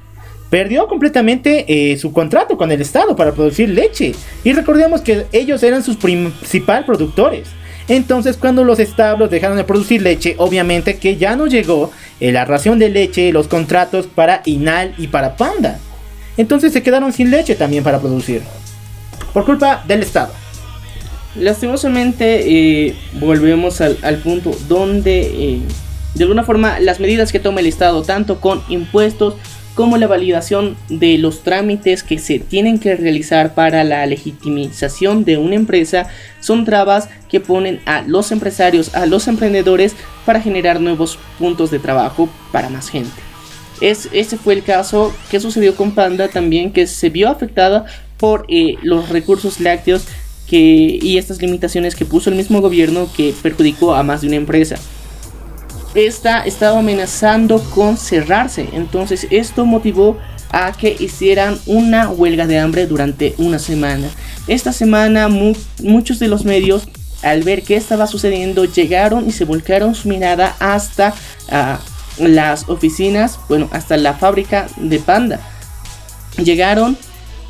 perdió completamente su contrato con el Estado para producir leche. Y recordemos que ellos eran sus principales productores. Entonces, cuando los establos dejaron de producir leche, obviamente que ya no llegó la ración de leche, los contratos para Inal y para Panda. Entonces se quedaron sin leche también para producir, por culpa del Estado. Lastimosamente volvemos al punto donde de alguna forma las medidas que toma el Estado, tanto con impuestos como la validación de los trámites que se tienen que realizar para la legitimización de una empresa, son trabas que ponen a los empresarios, a los emprendedores, para generar nuevos puntos de trabajo para más gente. Ese fue el caso que sucedió con Panda también, que se vio afectada por los recursos lácteos y estas limitaciones que puso el mismo gobierno, que perjudicó a más de una empresa. Esta estaba amenazando con cerrarse, entonces esto motivó a que hicieran una huelga de hambre durante una semana. Esta semana muchos de los medios, al ver qué estaba sucediendo, llegaron y se volcaron su mirada hasta las oficinas, hasta la fábrica de Panda. Llegaron,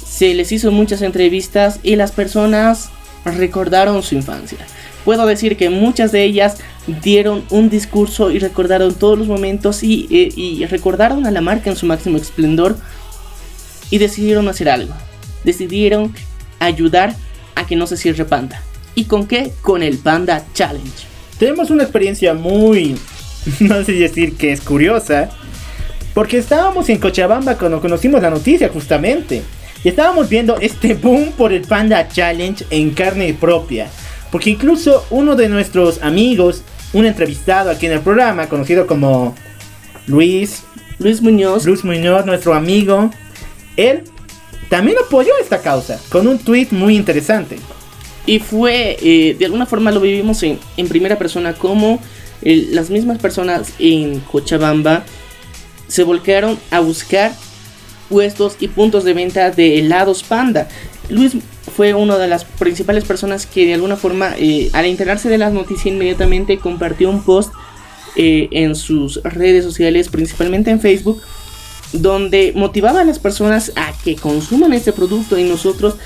se les hizo muchas entrevistas y las personas recordaron su infancia. Puedo decir que muchas de ellas dieron un discurso y recordaron todos los momentos y recordaron a la marca en su máximo esplendor y decidieron hacer algo. Decidieron ayudar a que no se cierre Panda. ¿Y con qué? Con el Panda Challenge. Tenemos una experiencia muy, no sé si decir que es curiosa, porque estábamos en Cochabamba cuando conocimos la noticia justamente, y estábamos viendo este boom por el Panda Challenge en carne propia, porque incluso uno de nuestros amigos, un entrevistado aquí en el programa, conocido como Luis Muñoz, nuestro amigo, él también apoyó esta causa con un tweet muy interesante. Y fue, de alguna forma lo vivimos en primera persona, como las mismas personas en Cochabamba se volcaron a buscar puestos y puntos de venta de helados Panda. Luis fue una de las principales personas que de alguna forma, al enterarse de las noticias, inmediatamente compartió un post en sus redes sociales, principalmente en Facebook, donde motivaba a las personas a que consuman este producto. Y nosotros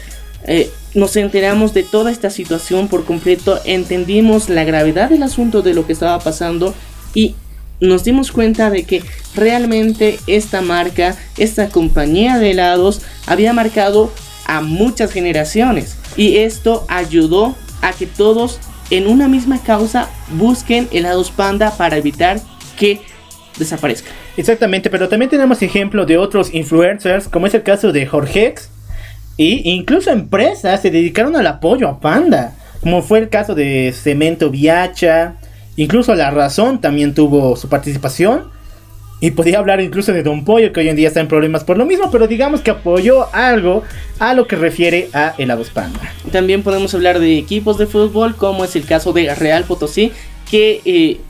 nos enteramos de toda esta situación por completo, entendimos la gravedad del asunto, de lo que estaba pasando, y nos dimos cuenta de que realmente esta marca, esta compañía de helados, había marcado a muchas generaciones, y esto ayudó a que todos en una misma causa busquen helados Panda para evitar que desaparezcan. Exactamente, pero también tenemos ejemplo de otros influencers, como es el caso de Jorgex, y incluso empresas se dedicaron al apoyo a Panda, como fue el caso de Cemento Viacha, incluso La Razón también tuvo su participación, y podía hablar incluso de Don Pollo, que hoy en día está en problemas por lo mismo, pero digamos que apoyó algo a lo que refiere a helados Panda. También podemos hablar de equipos de fútbol, como es el caso de Real Potosí, que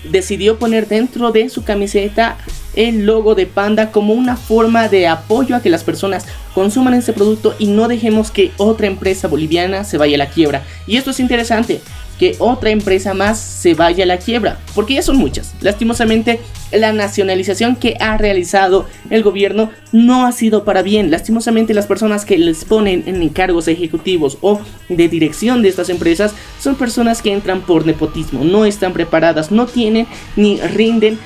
decidió poner dentro de su camiseta el logo de Panda como una forma de apoyo a que las personas consuman este producto y no dejemos que otra empresa boliviana se vaya a la quiebra. Y esto es interesante, que otra empresa más se vaya a la quiebra, porque ya son muchas. Lastimosamente, la nacionalización que ha realizado el gobierno no ha sido para bien. Lastimosamente, las personas que les ponen en cargos ejecutivos o de dirección de estas empresas son personas que entran por nepotismo, no están preparadas, no tienen ni rinden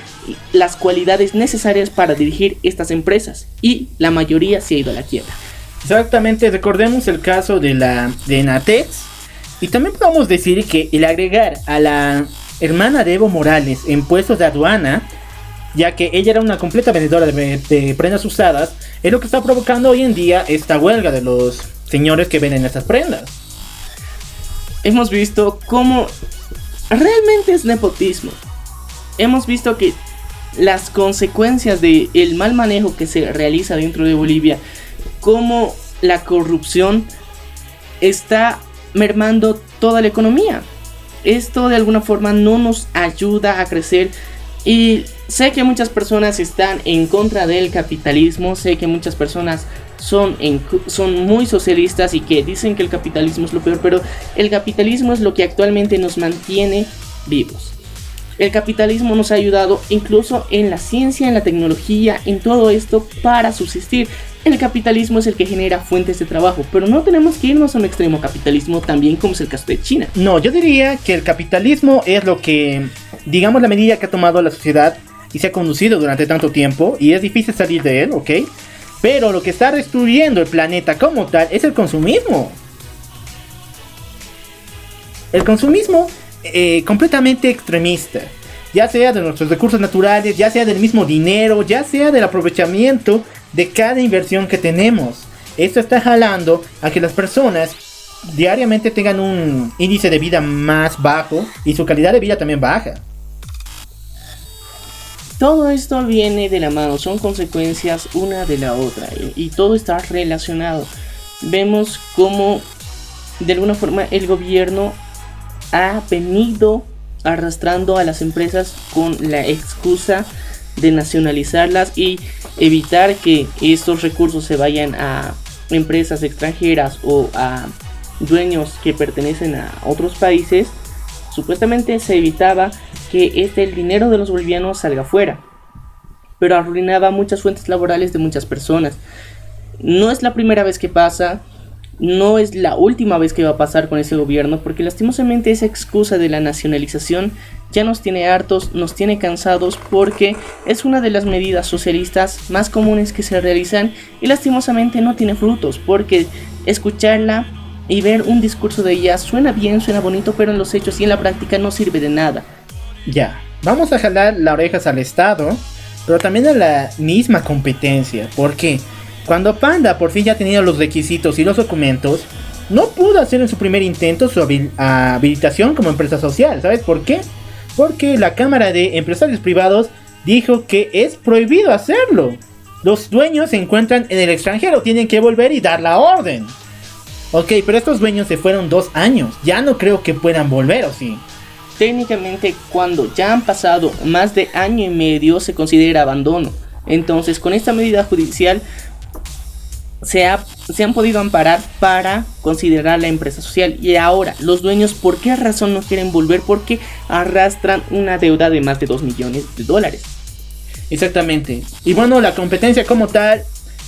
las cualidades necesarias para dirigir estas empresas, y la mayoría se ha ido a la quiebra. Exactamente, recordemos el caso de Natex. Y también podemos decir que el agregar a la hermana de Evo Morales en puestos de aduana, ya que ella era una completa vendedora de prendas usadas, es lo que está provocando hoy en día esta huelga de los señores que venden estas prendas. Hemos visto cómo realmente es nepotismo. Hemos visto que las consecuencias del mal manejo que se realiza dentro de Bolivia, cómo la corrupción está mermando toda la economía. Esto de alguna forma no nos ayuda a crecer, y sé que muchas personas están en contra del capitalismo, sé que muchas personas son muy socialistas y que dicen que el capitalismo es lo peor, pero el capitalismo es lo que actualmente nos mantiene vivos. El capitalismo nos ha ayudado incluso en la ciencia, en la tecnología, en todo esto para subsistir. El capitalismo es el que genera fuentes de trabajo, pero no tenemos que irnos a un extremo capitalismo también, como es el caso de China. No, yo diría que el capitalismo es lo que, digamos, la medida que ha tomado la sociedad y se ha conducido durante tanto tiempo, y es difícil salir de él, ¿ok? Pero lo que está destruyendo el planeta como tal es el consumismo. El consumismo completamente extremista, ya sea de nuestros recursos naturales, ya sea del mismo dinero, ya sea del aprovechamiento de cada inversión que tenemos. Esto está jalando a que las personas diariamente tengan un índice de vida más bajo y su calidad de vida también baja. Todo esto viene de la mano, son consecuencias una de la otra, y todo está relacionado. Vemos cómo de alguna forma el gobierno ha venido arrastrando a las empresas con la excusa de nacionalizarlas y evitar que estos recursos se vayan a empresas extranjeras o a dueños que pertenecen a otros países. Supuestamente se evitaba que el dinero de los bolivianos salga fuera, pero arruinaba muchas fuentes laborales de muchas personas. No es la primera vez que pasa, no es la última vez que va a pasar con ese gobierno, porque lastimosamente esa excusa de la nacionalización ya nos tiene hartos, nos tiene cansados, porque es una de las medidas socialistas más comunes que se realizan y lastimosamente no tiene frutos, porque escucharla y ver un discurso de ella suena bien, suena bonito, pero en los hechos y en la práctica no sirve de nada. Ya, vamos a jalar las orejas al Estado, pero también a la misma competencia, porque cuando Panda por fin ya tenía los requisitos y los documentos, no pudo hacer en su primer intento su habilitación como empresa social. ¿Sabes por qué? Porque la Cámara de Empresarios Privados dijo que es prohibido hacerlo. Los dueños se encuentran en el extranjero, tienen que volver y dar la orden. Ok, pero estos dueños se fueron 2 años, ya no creo que puedan volver, ¿o sí? Técnicamente, cuando ya han pasado más de 1.5 años se considera abandono. Entonces, con esta medida judicial se han podido amparar para considerar la empresa social. Y ahora, los dueños, ¿por qué razón no quieren volver? Porque arrastran una deuda de más de $2 millones. Exactamente. Y bueno, la competencia como tal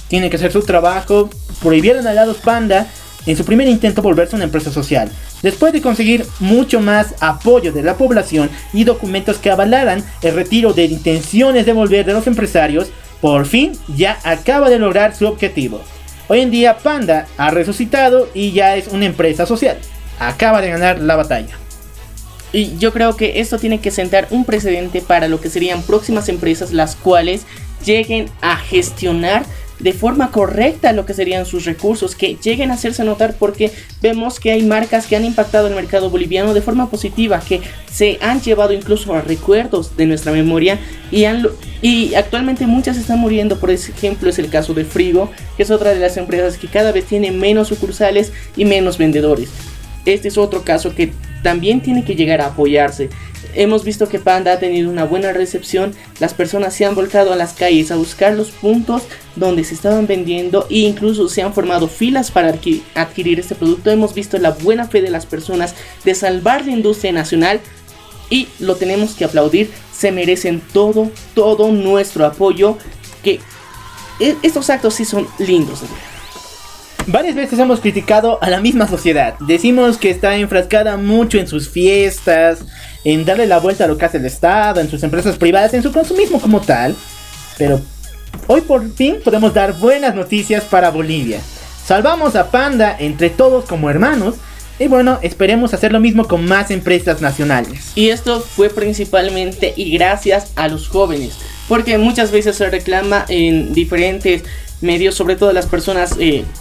tiene que hacer su trabajo. Prohibieron a helados Panda en su primer intento volverse una empresa social, después de conseguir mucho más apoyo de la población y documentos que avalaran el retiro de intenciones de volver de los empresarios. Por fin ya acaba de lograr su objetivo. Hoy en día Panda ha resucitado y ya es una empresa social. Acaba de ganar la batalla. Y yo creo que esto tiene que sentar un precedente para lo que serían próximas empresas las cuales lleguen a gestionar de forma correcta lo que serían sus recursos, que lleguen a hacerse notar, porque vemos que hay marcas que han impactado el mercado boliviano de forma positiva, que se han llevado incluso a recuerdos de nuestra memoria y actualmente muchas están muriendo. Por ejemplo, es el caso de Frigo, que es otra de las empresas que cada vez tiene menos sucursales y menos vendedores. Este es otro caso que también tiene que llegar a apoyarse. Hemos visto que Panda ha tenido una buena recepción, las personas se han volcado a las calles a buscar los puntos donde se estaban vendiendo e incluso se han formado filas para adquirir este producto. Hemos visto la buena fe de las personas de salvar la industria nacional y lo tenemos que aplaudir. Se merecen todo nuestro apoyo, que estos actos sí son lindos de ver. Varias veces hemos criticado a la misma sociedad. Decimos que está enfrascada mucho en sus fiestas, en darle la vuelta a lo que hace el Estado, en sus empresas privadas, en su consumismo como tal. Pero hoy por fin podemos dar buenas noticias para Bolivia. Salvamos a Panda entre todos como hermanos. Y bueno, esperemos hacer lo mismo con más empresas nacionales. Y esto fue principalmente y gracias a los jóvenes, porque muchas veces se reclama en diferentes medios, sobre todo las personas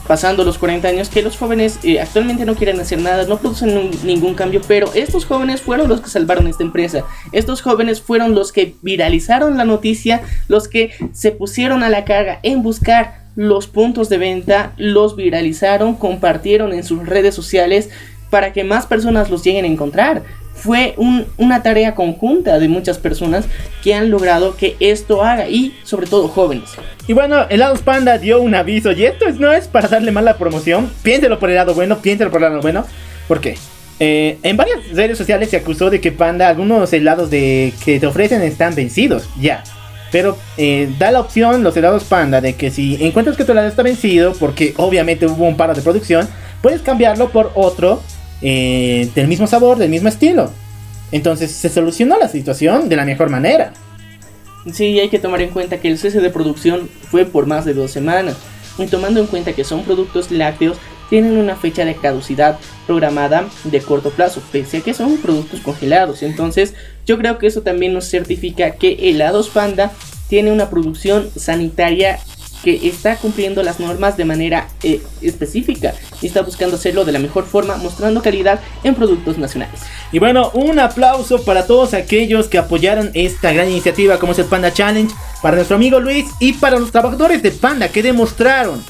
pasando los 40 años, que los jóvenes actualmente no quieren hacer nada, no producen ningún cambio, pero estos jóvenes fueron los que salvaron esta empresa. Estos jóvenes fueron los que viralizaron la noticia, los que se pusieron a la carga en buscar los puntos de venta, los viralizaron, compartieron en sus redes sociales para que más personas los lleguen a encontrar. Fue una tarea conjunta de muchas personas que han logrado que esto haga, y sobre todo jóvenes. Y bueno, Helados Panda dio un aviso, y esto no es para darle mala promoción. Piénselo por el lado bueno, ¿por qué? En varias redes sociales se acusó de que Panda, algunos helados que te ofrecen están vencidos, ya. Pero da la opción los helados Panda de que si encuentras que tu helado está vencido, porque obviamente hubo un paro de producción, puedes cambiarlo por otro del mismo sabor, del mismo estilo. Entonces se solucionó la situación de la mejor manera. Sí, hay que tomar en cuenta que el cese de producción fue por más de 2 semanas. Y tomando en cuenta que son productos lácteos, tienen una fecha de caducidad programada de corto plazo, pese a que son productos congelados. Entonces yo creo que eso también nos certifica que Helados Panda tiene una producción sanitaria que está cumpliendo las normas de manera específica y está buscando hacerlo de la mejor forma, mostrando calidad en productos nacionales. Y bueno, un aplauso para todos aquellos que apoyaron esta gran iniciativa como es el Panda Challenge, para nuestro amigo Luis y para los trabajadores de Panda que demostraron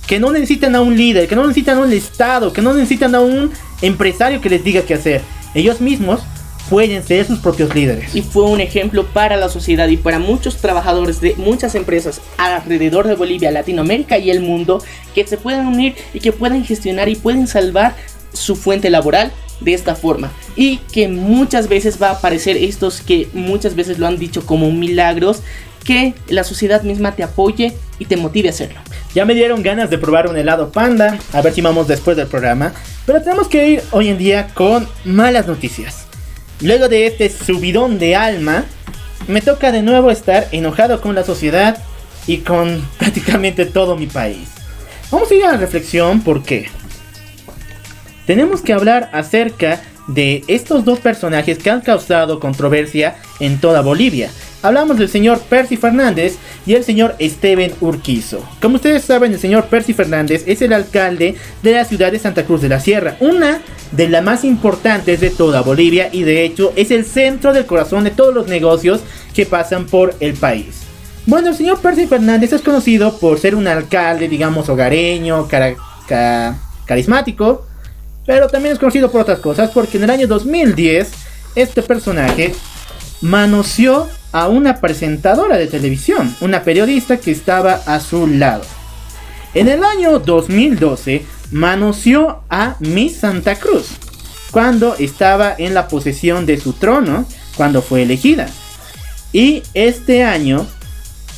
que no necesitan a un líder, que no necesitan a un Estado, que no necesitan a un empresario que les diga qué hacer. Ellos mismos pueden ser sus propios líderes. Y fue un ejemplo para la sociedad y para muchos trabajadores de muchas empresas alrededor de Bolivia, Latinoamérica y el mundo, que se pueden unir y que pueden gestionar y pueden salvar su fuente laboral de esta forma. Y que muchas veces va a aparecer estos que muchas veces lo han dicho como milagros, que la sociedad misma te apoye y te motive a hacerlo. Ya me dieron ganas de probar un helado Panda, a ver si vamos después del programa. Pero tenemos que ir hoy en día con malas noticias. Luego de este subidón de alma, me toca de nuevo estar enojado con la sociedad y con prácticamente todo mi país. Vamos a ir a la reflexión porque tenemos que hablar acerca de estos dos personajes que han causado controversia en toda Bolivia. Hablamos del señor Percy Fernández y el señor Esteban Urquizo. Como ustedes saben, el señor Percy Fernández es el alcalde de la ciudad de Santa Cruz de la Sierra, una de las más importantes de toda Bolivia, y de hecho es el centro del corazón de todos los negocios que pasan por el país. Bueno, el señor Percy Fernández es conocido por ser un alcalde, digamos, hogareño, carismático, pero también es conocido por otras cosas, porque en el año 2010 este personaje manoseó a una presentadora de televisión, una periodista que estaba a su lado. En el año 2012 manoseó a Miss Santa Cruz cuando estaba en la posesión de su trono, cuando fue elegida. Y este año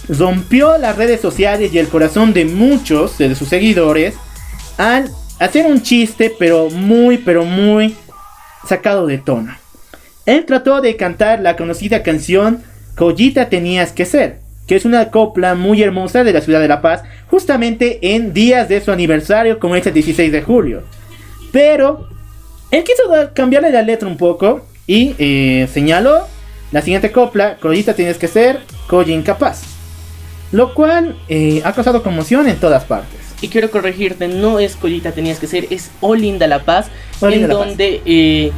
rompió las redes sociales y el corazón de muchos de sus seguidores al hacer un chiste pero muy sacado de tono. Él trató de cantar la conocida canción Collita tenías que ser, que es una copla muy hermosa de la ciudad de La Paz, justamente en días de su aniversario, como es el 16 de julio. Pero él quiso cambiarle la letra un poco y señaló la siguiente copla: Collita tienes que ser, Colli incapaz. Lo cual ha causado conmoción en todas partes. Y quiero corregirte, no es Collita tenías que ser, es Olinda La Paz, Olinda en La donde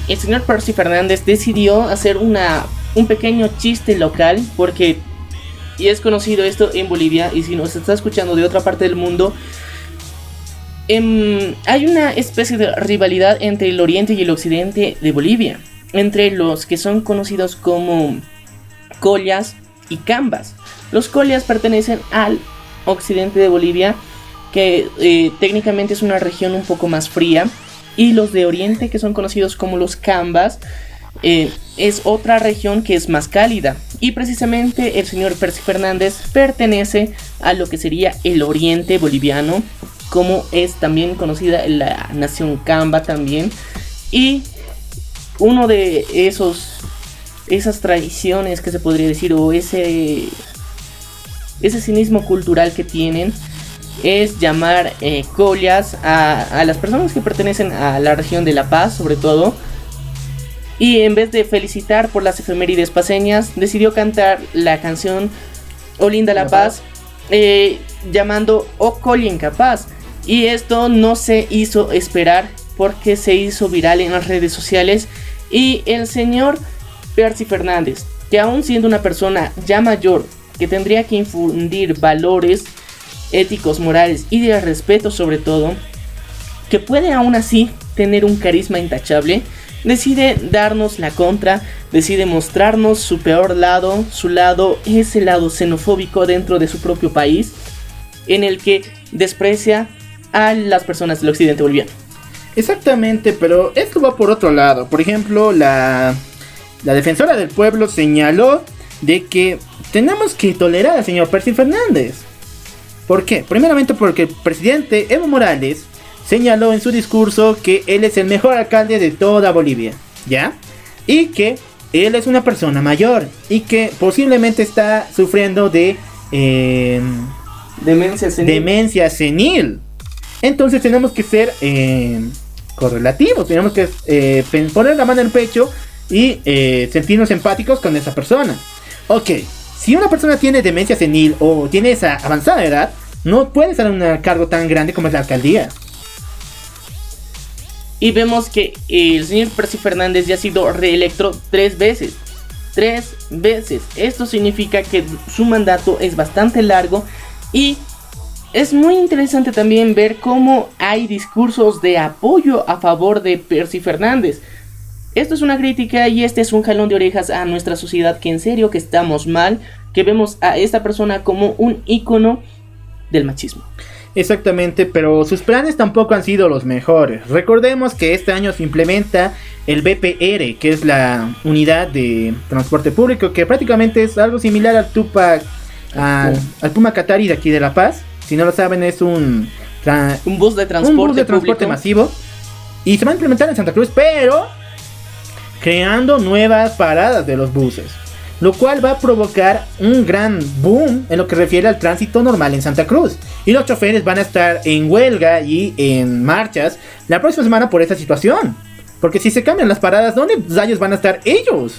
el señor Percy Fernández decidió hacer un pequeño chiste local, porque y es conocido esto en Bolivia, y si nos está escuchando de otra parte del mundo, hay una especie de rivalidad entre el oriente y el occidente de Bolivia, entre los que son conocidos como collas y cambas. Los collas pertenecen al occidente de Bolivia, que técnicamente es una región un poco más fría, y los de oriente, que son conocidos como los cambas, es otra región que es más cálida. Y precisamente el señor Percy Fernández pertenece a lo que sería el oriente boliviano, como es también conocida la nación camba también. Y uno de esas tradiciones que se podría decir, o ese cinismo cultural que tienen, es llamar collas a las personas que pertenecen a la región de La Paz, sobre todo. Y en vez de felicitar por las efemérides paceñas, decidió cantar la canción Olinda La Paz, llamando O Colli incapaz. Y esto no se hizo esperar, porque se hizo viral en las redes sociales. Y el señor Percy Fernández, que aún siendo una persona ya mayor, que tendría que infundir valores éticos, morales y de respeto sobre todo, que puede aún así tener un carisma intachable, decide darnos la contra, decide mostrarnos su peor lado, ese lado xenofóbico dentro de su propio país, en el que desprecia a las personas del occidente boliviano. Exactamente, pero esto va por otro lado. Por ejemplo, la defensora del pueblo señaló de que tenemos que tolerar al señor Percy Fernández. ¿Por qué? Primeramente porque el presidente Evo Morales señaló en su discurso que él es el mejor alcalde de toda Bolivia, ¿ya? Y que él es una persona mayor y que posiblemente está sufriendo de demencia senil. Entonces tenemos que ser correlativos, tenemos que poner la mano en el pecho y sentirnos empáticos con esa persona. Ok, si una persona tiene demencia senil o tiene esa avanzada edad, no puede estar en un cargo tan grande como es la alcaldía. Y vemos que el señor Percy Fernández ya ha sido reelecto 3 veces. 3 veces. Esto significa que su mandato es bastante largo. Y es muy interesante también ver cómo hay discursos de apoyo a favor de Percy Fernández. Esto es una crítica y este es un jalón de orejas a nuestra sociedad, que en serio que estamos mal, que vemos a esta persona como un ícono del machismo. Exactamente, pero sus planes tampoco han sido los mejores. Recordemos que este año se implementa el BPR, que es la unidad de transporte público, que prácticamente es algo similar al Tupac, al Puma Catari de aquí de La Paz. Si no lo saben, es un bus de transporte masivo. Y se va a implementar en Santa Cruz, pero creando nuevas paradas de los buses, lo cual va a provocar un gran boom en lo que refiere al tránsito normal en Santa Cruz. Y los choferes van a estar en huelga y en marchas la próxima semana por esta situación. Porque si se cambian las paradas, ¿dónde rayos van a estar ellos?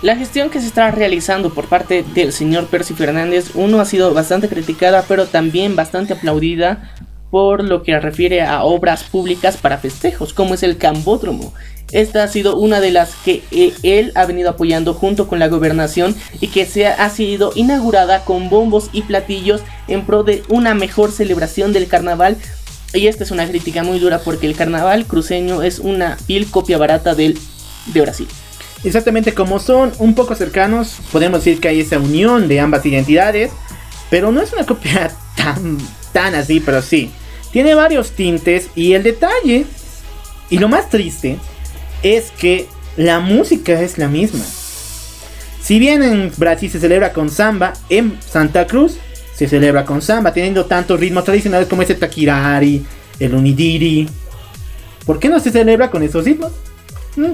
La gestión que se está realizando por parte del señor Percy Fernández, ha sido bastante criticada, pero también bastante aplaudida por lo que refiere a obras públicas para festejos, como es el Cambódromo. Esta ha sido una de las que él ha venido apoyando junto con la gobernación y que ha sido inaugurada con bombos y platillos en pro de una mejor celebración del carnaval. Y esta es una crítica muy dura porque el carnaval cruceño es una vil copia barata de Brasil. Exactamente, como son un poco cercanos, podemos decir que hay esa unión de ambas identidades, pero no es una copia tan así, pero sí. Tiene varios tintes y el detalle, y lo más triste, es que la música es la misma. Si bien en Brasil se celebra con samba, en Santa Cruz se celebra con samba, teniendo tantos ritmos tradicionales como ese taquirari, el unidiri. ¿Por qué no se celebra con esos ritmos?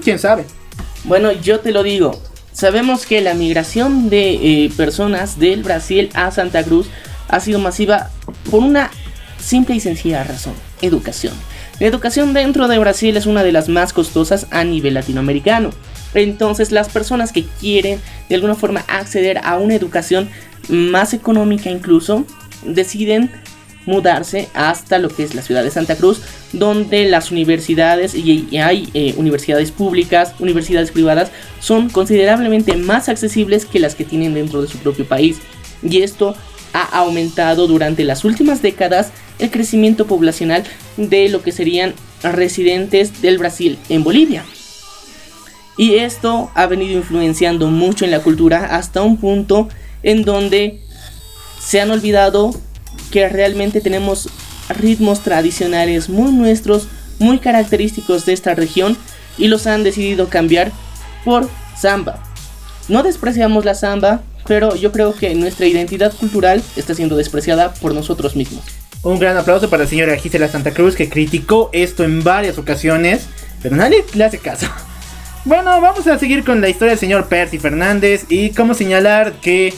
¿Quién sabe? Bueno, yo te lo digo. Sabemos que la migración de personas del Brasil a Santa Cruz ha sido masiva por una simple y sencilla razón: educación. La educación dentro de Brasil es una de las más costosas a nivel latinoamericano. Entonces las personas que quieren de alguna forma acceder a una educación más económica incluso, deciden mudarse hasta lo que es la ciudad de Santa Cruz, donde las universidades, y hay universidades públicas, universidades privadas, son considerablemente más accesibles que las que tienen dentro de su propio país. Y esto ha aumentado durante las últimas décadas el crecimiento poblacional de lo que serían residentes del Brasil en Bolivia. Y esto ha venido influenciando mucho en la cultura hasta un punto en donde se han olvidado que realmente tenemos ritmos tradicionales muy nuestros, muy característicos de esta región, y los han decidido cambiar por samba. No despreciamos la samba, pero yo creo que nuestra identidad cultural está siendo despreciada por nosotros mismos. Un gran aplauso para la señora Gisela Santa Cruz, que criticó esto en varias ocasiones, pero nadie le hace caso. Bueno, vamos a seguir con la historia del señor Percy Fernández y cómo señalar que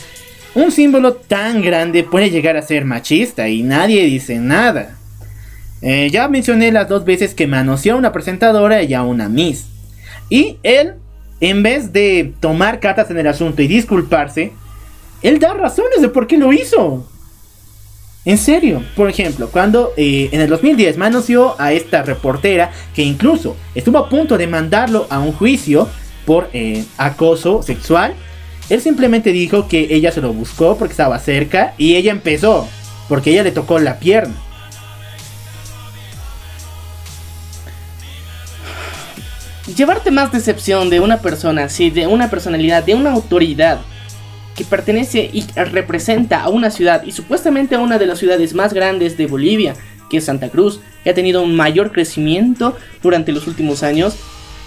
un símbolo tan grande puede llegar a ser machista y nadie dice nada. Ya mencioné las 2 veces que manoseó a una presentadora y a una Miss. Y él, en vez de tomar cartas en el asunto y disculparse, él da razones de por qué lo hizo. En serio, por ejemplo, cuando en el 2010 manoseó a esta reportera, que incluso estuvo a punto de mandarlo a un juicio por acoso sexual, él simplemente dijo que ella se lo buscó porque estaba cerca y ella empezó, porque ella le tocó la pierna. Llevarte más decepción de una persona así, de una personalidad, de una autoridad que pertenece y representa a una ciudad, y supuestamente a una de las ciudades más grandes de Bolivia, que es Santa Cruz, que ha tenido un mayor crecimiento durante los últimos años.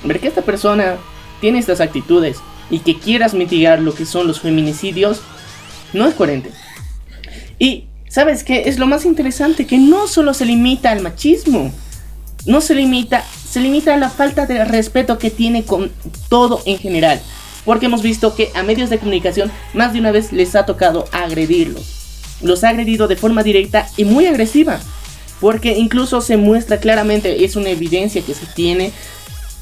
Ver que esta persona tiene estas actitudes y que quieras mitigar lo que son los feminicidios, no es coherente. Y ¿sabes qué? Es lo más interesante, que no solo se limita al machismo, no se limita a la falta de respeto que tiene con todo en general. Porque hemos visto que a medios de comunicación más de una vez les ha tocado agredirlos. Los ha agredido de forma directa y muy agresiva. Porque incluso se muestra claramente, es una evidencia que se tiene,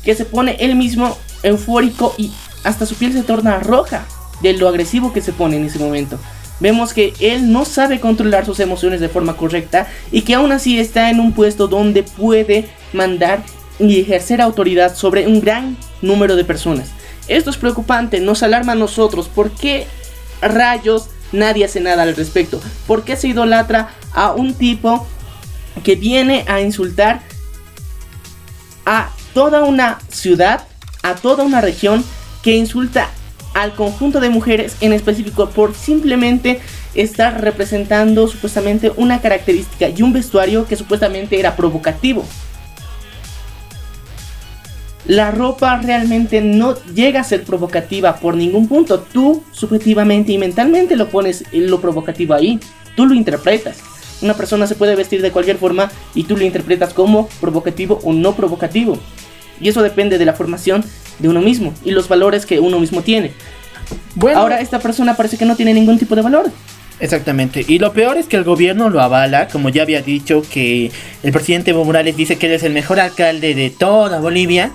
que se pone él mismo eufórico y hasta su piel se torna roja de lo agresivo que se pone en ese momento. Vemos que él no sabe controlar sus emociones de forma correcta y que aún así está en un puesto donde puede mandar y ejercer autoridad sobre un gran número de personas. Esto es preocupante, nos alarma a nosotros. ¿Por qué rayos nadie hace nada al respecto? ¿Por qué se idolatra a un tipo que viene a insultar a toda una ciudad, a toda una región, que insulta al conjunto de mujeres en específico por simplemente estar representando supuestamente una característica y un vestuario que supuestamente era provocativo? La ropa realmente no llega a ser provocativa por ningún punto. Tú subjetivamente y mentalmente lo pones lo provocativo ahí. Tú lo interpretas. Una persona se puede vestir de cualquier forma y tú lo interpretas como provocativo o no provocativo. Y eso depende de la formación de uno mismo y los valores que uno mismo tiene. Bueno, ahora esta persona parece que no tiene ningún tipo de valor. Exactamente, y lo peor es que el gobierno lo avala, como ya había dicho, que el presidente Evo Morales dice que él es el mejor alcalde de toda Bolivia.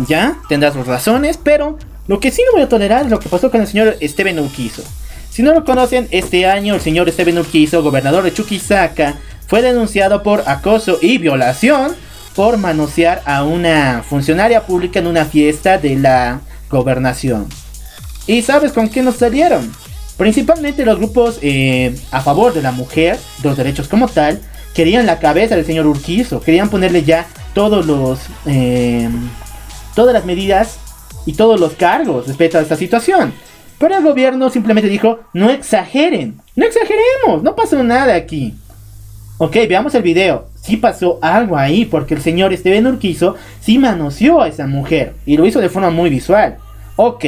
Ya, tendrá sus razones, pero lo que sí no voy a tolerar es lo que pasó con el señor Esteban Urquizo. Si no lo conocen, este año el señor Esteban Urquizo, gobernador de Chuquisaca, fue denunciado por acoso y violación por manosear a una funcionaria pública en una fiesta de la gobernación. ¿Y sabes con qué nos salieron? Principalmente los grupos a favor de la mujer, de los derechos como tal, querían la cabeza del señor Urquizo, querían ponerle ya todas las medidas y todos los cargos respecto a esta situación. Pero el gobierno simplemente dijo, no exageren, no exageremos, no pasó nada aquí. Ok, veamos el video. Sí pasó algo ahí, porque el señor Esteban Urquizo sí manoseó a esa mujer y lo hizo de forma muy visual. Ok,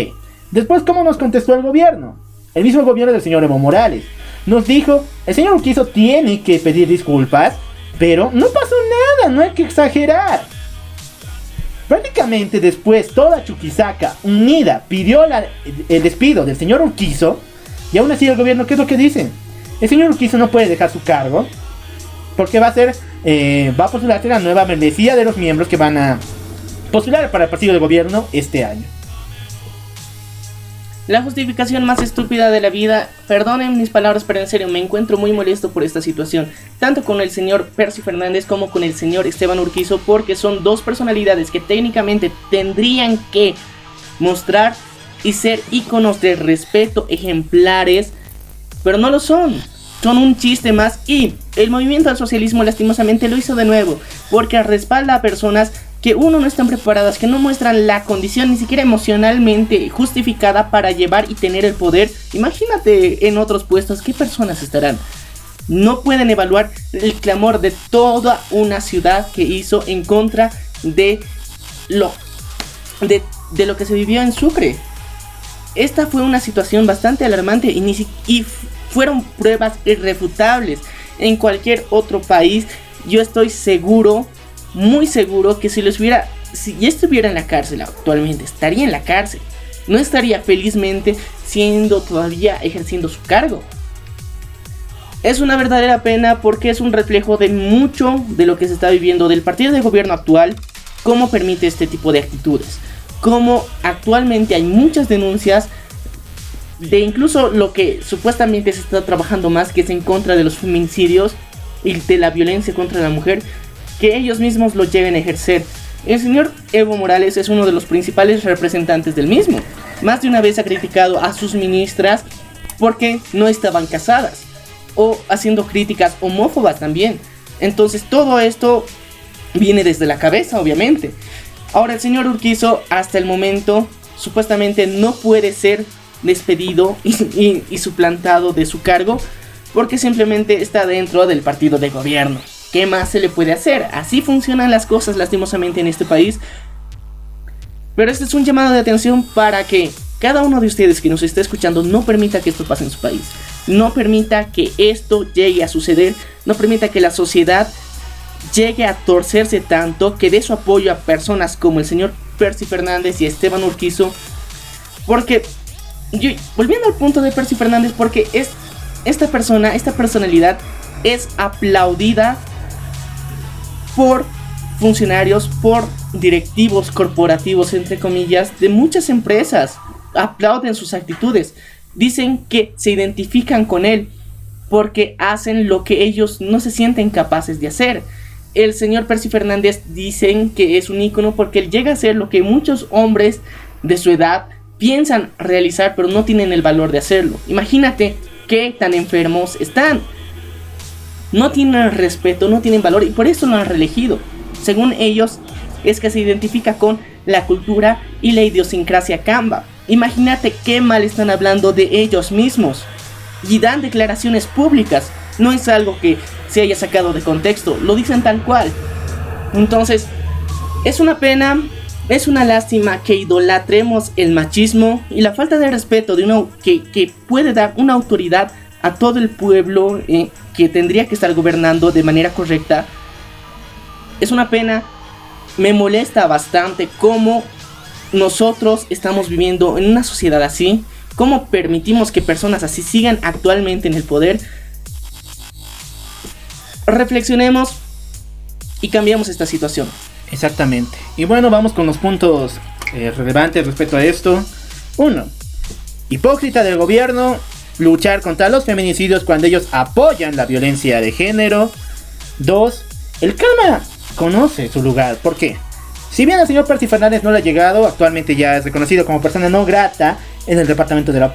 después, ¿cómo nos contestó el gobierno? El mismo gobierno del señor Evo Morales nos dijo, el señor Urquizo tiene que pedir disculpas, pero no pasó nada, no hay que exagerar. Prácticamente después toda Chuquisaca unida pidió el despido del señor Urquizo, y aún así el gobierno, ¿qué es lo que dice? El señor Urquizo no puede dejar su cargo. porque va a postularse la nueva membresía de los miembros que van a postular para el partido de gobierno este año. La justificación más estúpida de la vida. Perdonen mis palabras, pero en serio me encuentro muy molesto por esta situación, tanto con el señor Percy Fernández como con el señor Esteban Urquizo, porque son dos personalidades que técnicamente tendrían que mostrar y ser íconos de respeto, ejemplares, pero no lo son. Son un chiste más, y el movimiento al socialismo lastimosamente lo hizo de nuevo, porque respalda a personas que uno no están preparadas, que no muestran la condición ni siquiera emocionalmente justificada para llevar y tener el poder. Imagínate en otros puestos, ¿qué personas estarán? No pueden evaluar el clamor de toda una ciudad que hizo en contra de lo que se vivió en Sucre. Esta fue una situación bastante alarmante y fueron pruebas irrefutables. En cualquier otro país, yo estoy seguro, muy seguro, que si ya estuviera en la cárcel actualmente, estaría en la cárcel. No estaría felizmente todavía ejerciendo su cargo. Es una verdadera pena, porque es un reflejo de mucho de lo que se está viviendo del partido de gobierno actual, cómo permite este tipo de actitudes. Como actualmente hay muchas denuncias de incluso lo que supuestamente se está trabajando más, que es en contra de los feminicidios y de la violencia contra la mujer, que ellos mismos lo lleguen a ejercer. El señor Evo Morales es uno de los principales representantes del mismo. Más de una vez ha criticado a sus ministras porque no estaban casadas, o haciendo críticas homófobas también. Entonces todo esto viene desde la cabeza, obviamente. Ahora el señor Urquizo, hasta el momento, supuestamente no puede ser despedido y suplantado de su cargo, porque simplemente está dentro del partido de gobierno. ¿Qué más se le puede hacer? Así funcionan las cosas, lastimosamente, en este país. Pero este es un llamado de atención para que cada uno de ustedes que nos esté escuchando no permita que esto pase en su país. No permita que esto llegue a suceder. No permita que la sociedad llegue a torcerse tanto, que dé su apoyo a personas como el señor Percy Fernández y Esteban Urquizo. Porque, volviendo al punto de Percy Fernández, porque esta personalidad es aplaudida por funcionarios, por directivos corporativos, entre comillas, de muchas empresas. Aplauden sus actitudes. Dicen que se identifican con él porque hacen lo que ellos no se sienten capaces de hacer. El señor Percy Fernández dicen que es un ícono porque él llega a hacer lo que muchos hombres de su edad piensan realizar, pero no tienen el valor de hacerlo. Imagínate qué tan enfermos están. No tienen respeto, no tienen valor, y por eso lo han reelegido. Según ellos, es que se identifica con la cultura y la idiosincrasia Kamba. Imagínate qué mal están hablando de ellos mismos. Y dan declaraciones públicas. No es algo que se haya sacado de contexto, lo dicen tal cual. Entonces, es una pena, es una lástima que idolatremos el machismo y la falta de respeto de uno que puede dar una autoridad a todo el pueblo, que tendría que estar gobernando de manera correcta. Es una pena, me molesta bastante cómo nosotros estamos viviendo en una sociedad así, cómo permitimos que personas así sigan actualmente en el poder. Reflexionemos y cambiamos esta situación. Exactamente. Y bueno, vamos con los puntos relevantes respecto a esto. 1. Hipócrita del gobierno luchar contra los feminicidios cuando ellos apoyan la violencia de género. 2. El karma conoce su lugar. ¿Por qué? Si bien al señor Percy Fernández no le ha llegado, actualmente ya es reconocido como persona no grata en el departamento de la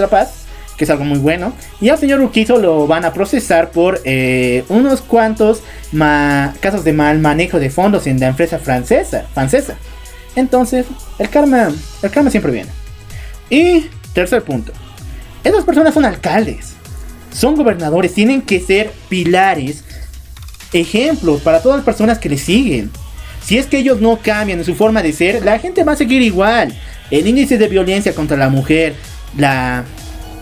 Paz, que es algo muy bueno. Y al señor Urquizo lo van a procesar por unos cuantos casos de mal manejo de fondos en la empresa francesa. Entonces, el karma siempre viene. Y tercer punto. Esas personas son alcaldes, son gobernadores, tienen que ser pilares, ejemplos para todas las personas que les siguen. Si es que ellos no cambian en su forma de ser, la gente va a seguir igual. El índice de violencia contra la mujer,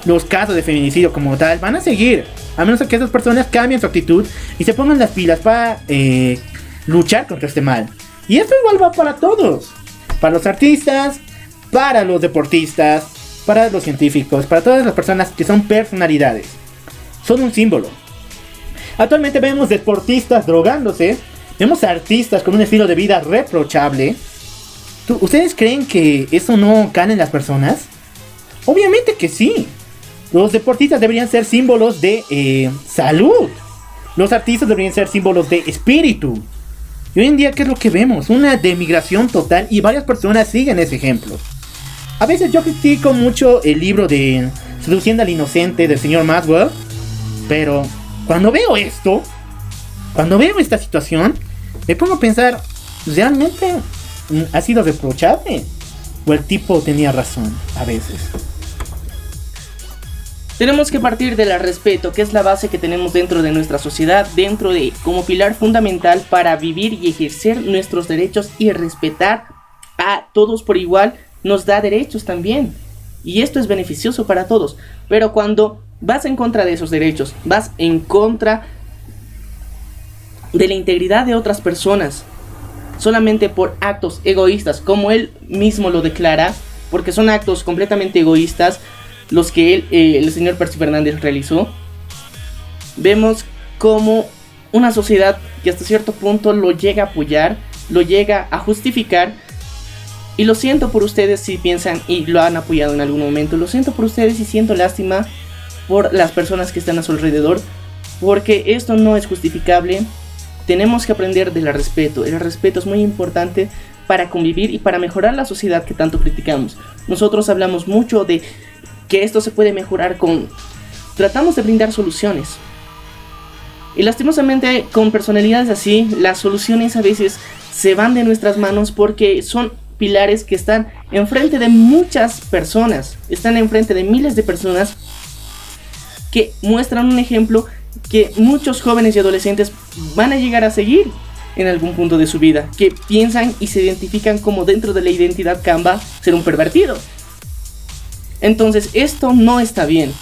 los casos de feminicidio como tal, van a seguir. A menos que esas personas cambien su actitud y se pongan las pilas para luchar contra este mal. Y esto igual va para todos. Para los artistas, para los deportistas, para los científicos, para todas las personas que son personalidades. Son un símbolo. Actualmente vemos deportistas drogándose, vemos artistas con un estilo de vida reprochable. ¿Ustedes creen que eso no cala en las personas? Obviamente que sí. Los deportistas deberían ser símbolos de salud. Los artistas deberían ser símbolos de espíritu. Y hoy en día, ¿qué es lo que vemos? Una demigración total, y varias personas siguen ese ejemplo. A veces yo critico mucho el libro de Seduciendo al Inocente del señor Maxwell, pero cuando veo esto, cuando veo esta situación, me pongo a pensar, ¿realmente ha sido reprochable? ¿O el tipo tenía razón a veces? Tenemos que partir del respeto, que es la base que tenemos dentro de nuestra sociedad, dentro de como pilar fundamental para vivir y ejercer nuestros derechos, y respetar a todos por igual nos da derechos también. Y esto es beneficioso para todos. Pero cuando vas en contra de esos derechos, vas en contra de la integridad de otras personas, solamente por actos egoístas, como él mismo lo declara, porque son actos completamente egoístas los que el señor Percy Fernández realizó, vemos como una sociedad que hasta cierto punto lo llega a apoyar, lo llega a justificar. Y lo siento por ustedes si piensan y lo han apoyado en algún momento. Lo siento por ustedes y siento lástima por las personas que están a su alrededor, porque esto no es justificable. Tenemos que aprender del respeto. El respeto es muy importante para convivir y para mejorar la sociedad que tanto criticamos. Nosotros hablamos mucho de que esto se puede mejorar tratamos de brindar soluciones. Y lastimosamente con personalidades así, las soluciones a veces se van de nuestras manos, porque son pilares que están enfrente de muchas personas, están enfrente de miles de personas que muestran un ejemplo que muchos jóvenes y adolescentes van a llegar a seguir en algún punto de su vida, que piensan y se identifican como dentro de la identidad Canva ser un pervertido. Entonces esto no está bien.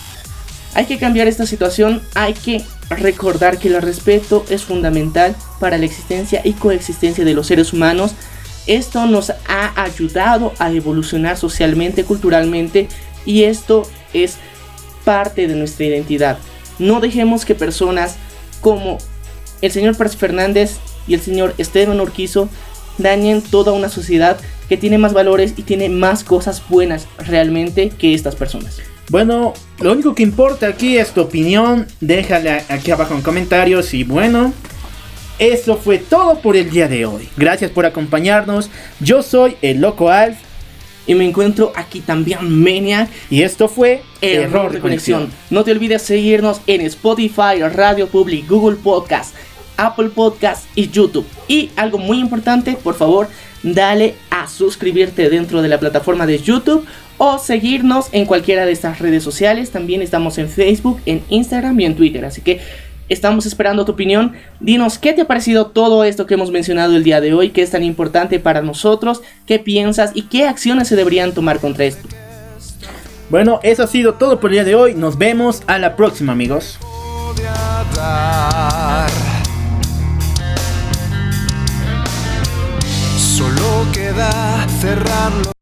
Hay que cambiar esta situación, hay que recordar que el respeto es fundamental para la existencia y coexistencia de los seres humanos. Esto nos ha ayudado a evolucionar socialmente, culturalmente, y esto es parte de nuestra identidad. No dejemos que personas como el señor Percy Fernández y el señor Esteban Urquizo dañen toda una sociedad que tiene más valores y tiene más cosas buenas realmente que estas personas. Bueno, lo único que importa aquí es tu opinión. Déjala aquí abajo en comentarios. Y bueno, eso fue todo por el día de hoy. Gracias por acompañarnos. Yo soy el Loco Alf. Y me encuentro aquí también Maniac. Y esto fue Error de Conexión. No te olvides seguirnos en Spotify, Radio Public, Google Podcast, Apple Podcast y YouTube. Y algo muy importante, por favor, dale a suscribirte dentro de la plataforma de YouTube o seguirnos en cualquiera de estas redes sociales. También estamos en Facebook, en Instagram y en Twitter. Así que estamos esperando tu opinión. Dinos qué te ha parecido todo esto que hemos mencionado el día de hoy, que es tan importante para nosotros, qué piensas y qué acciones se deberían tomar contra esto. Bueno, eso ha sido todo por el día de hoy. Nos vemos a la próxima, amigos. Solo queda cerrarlo.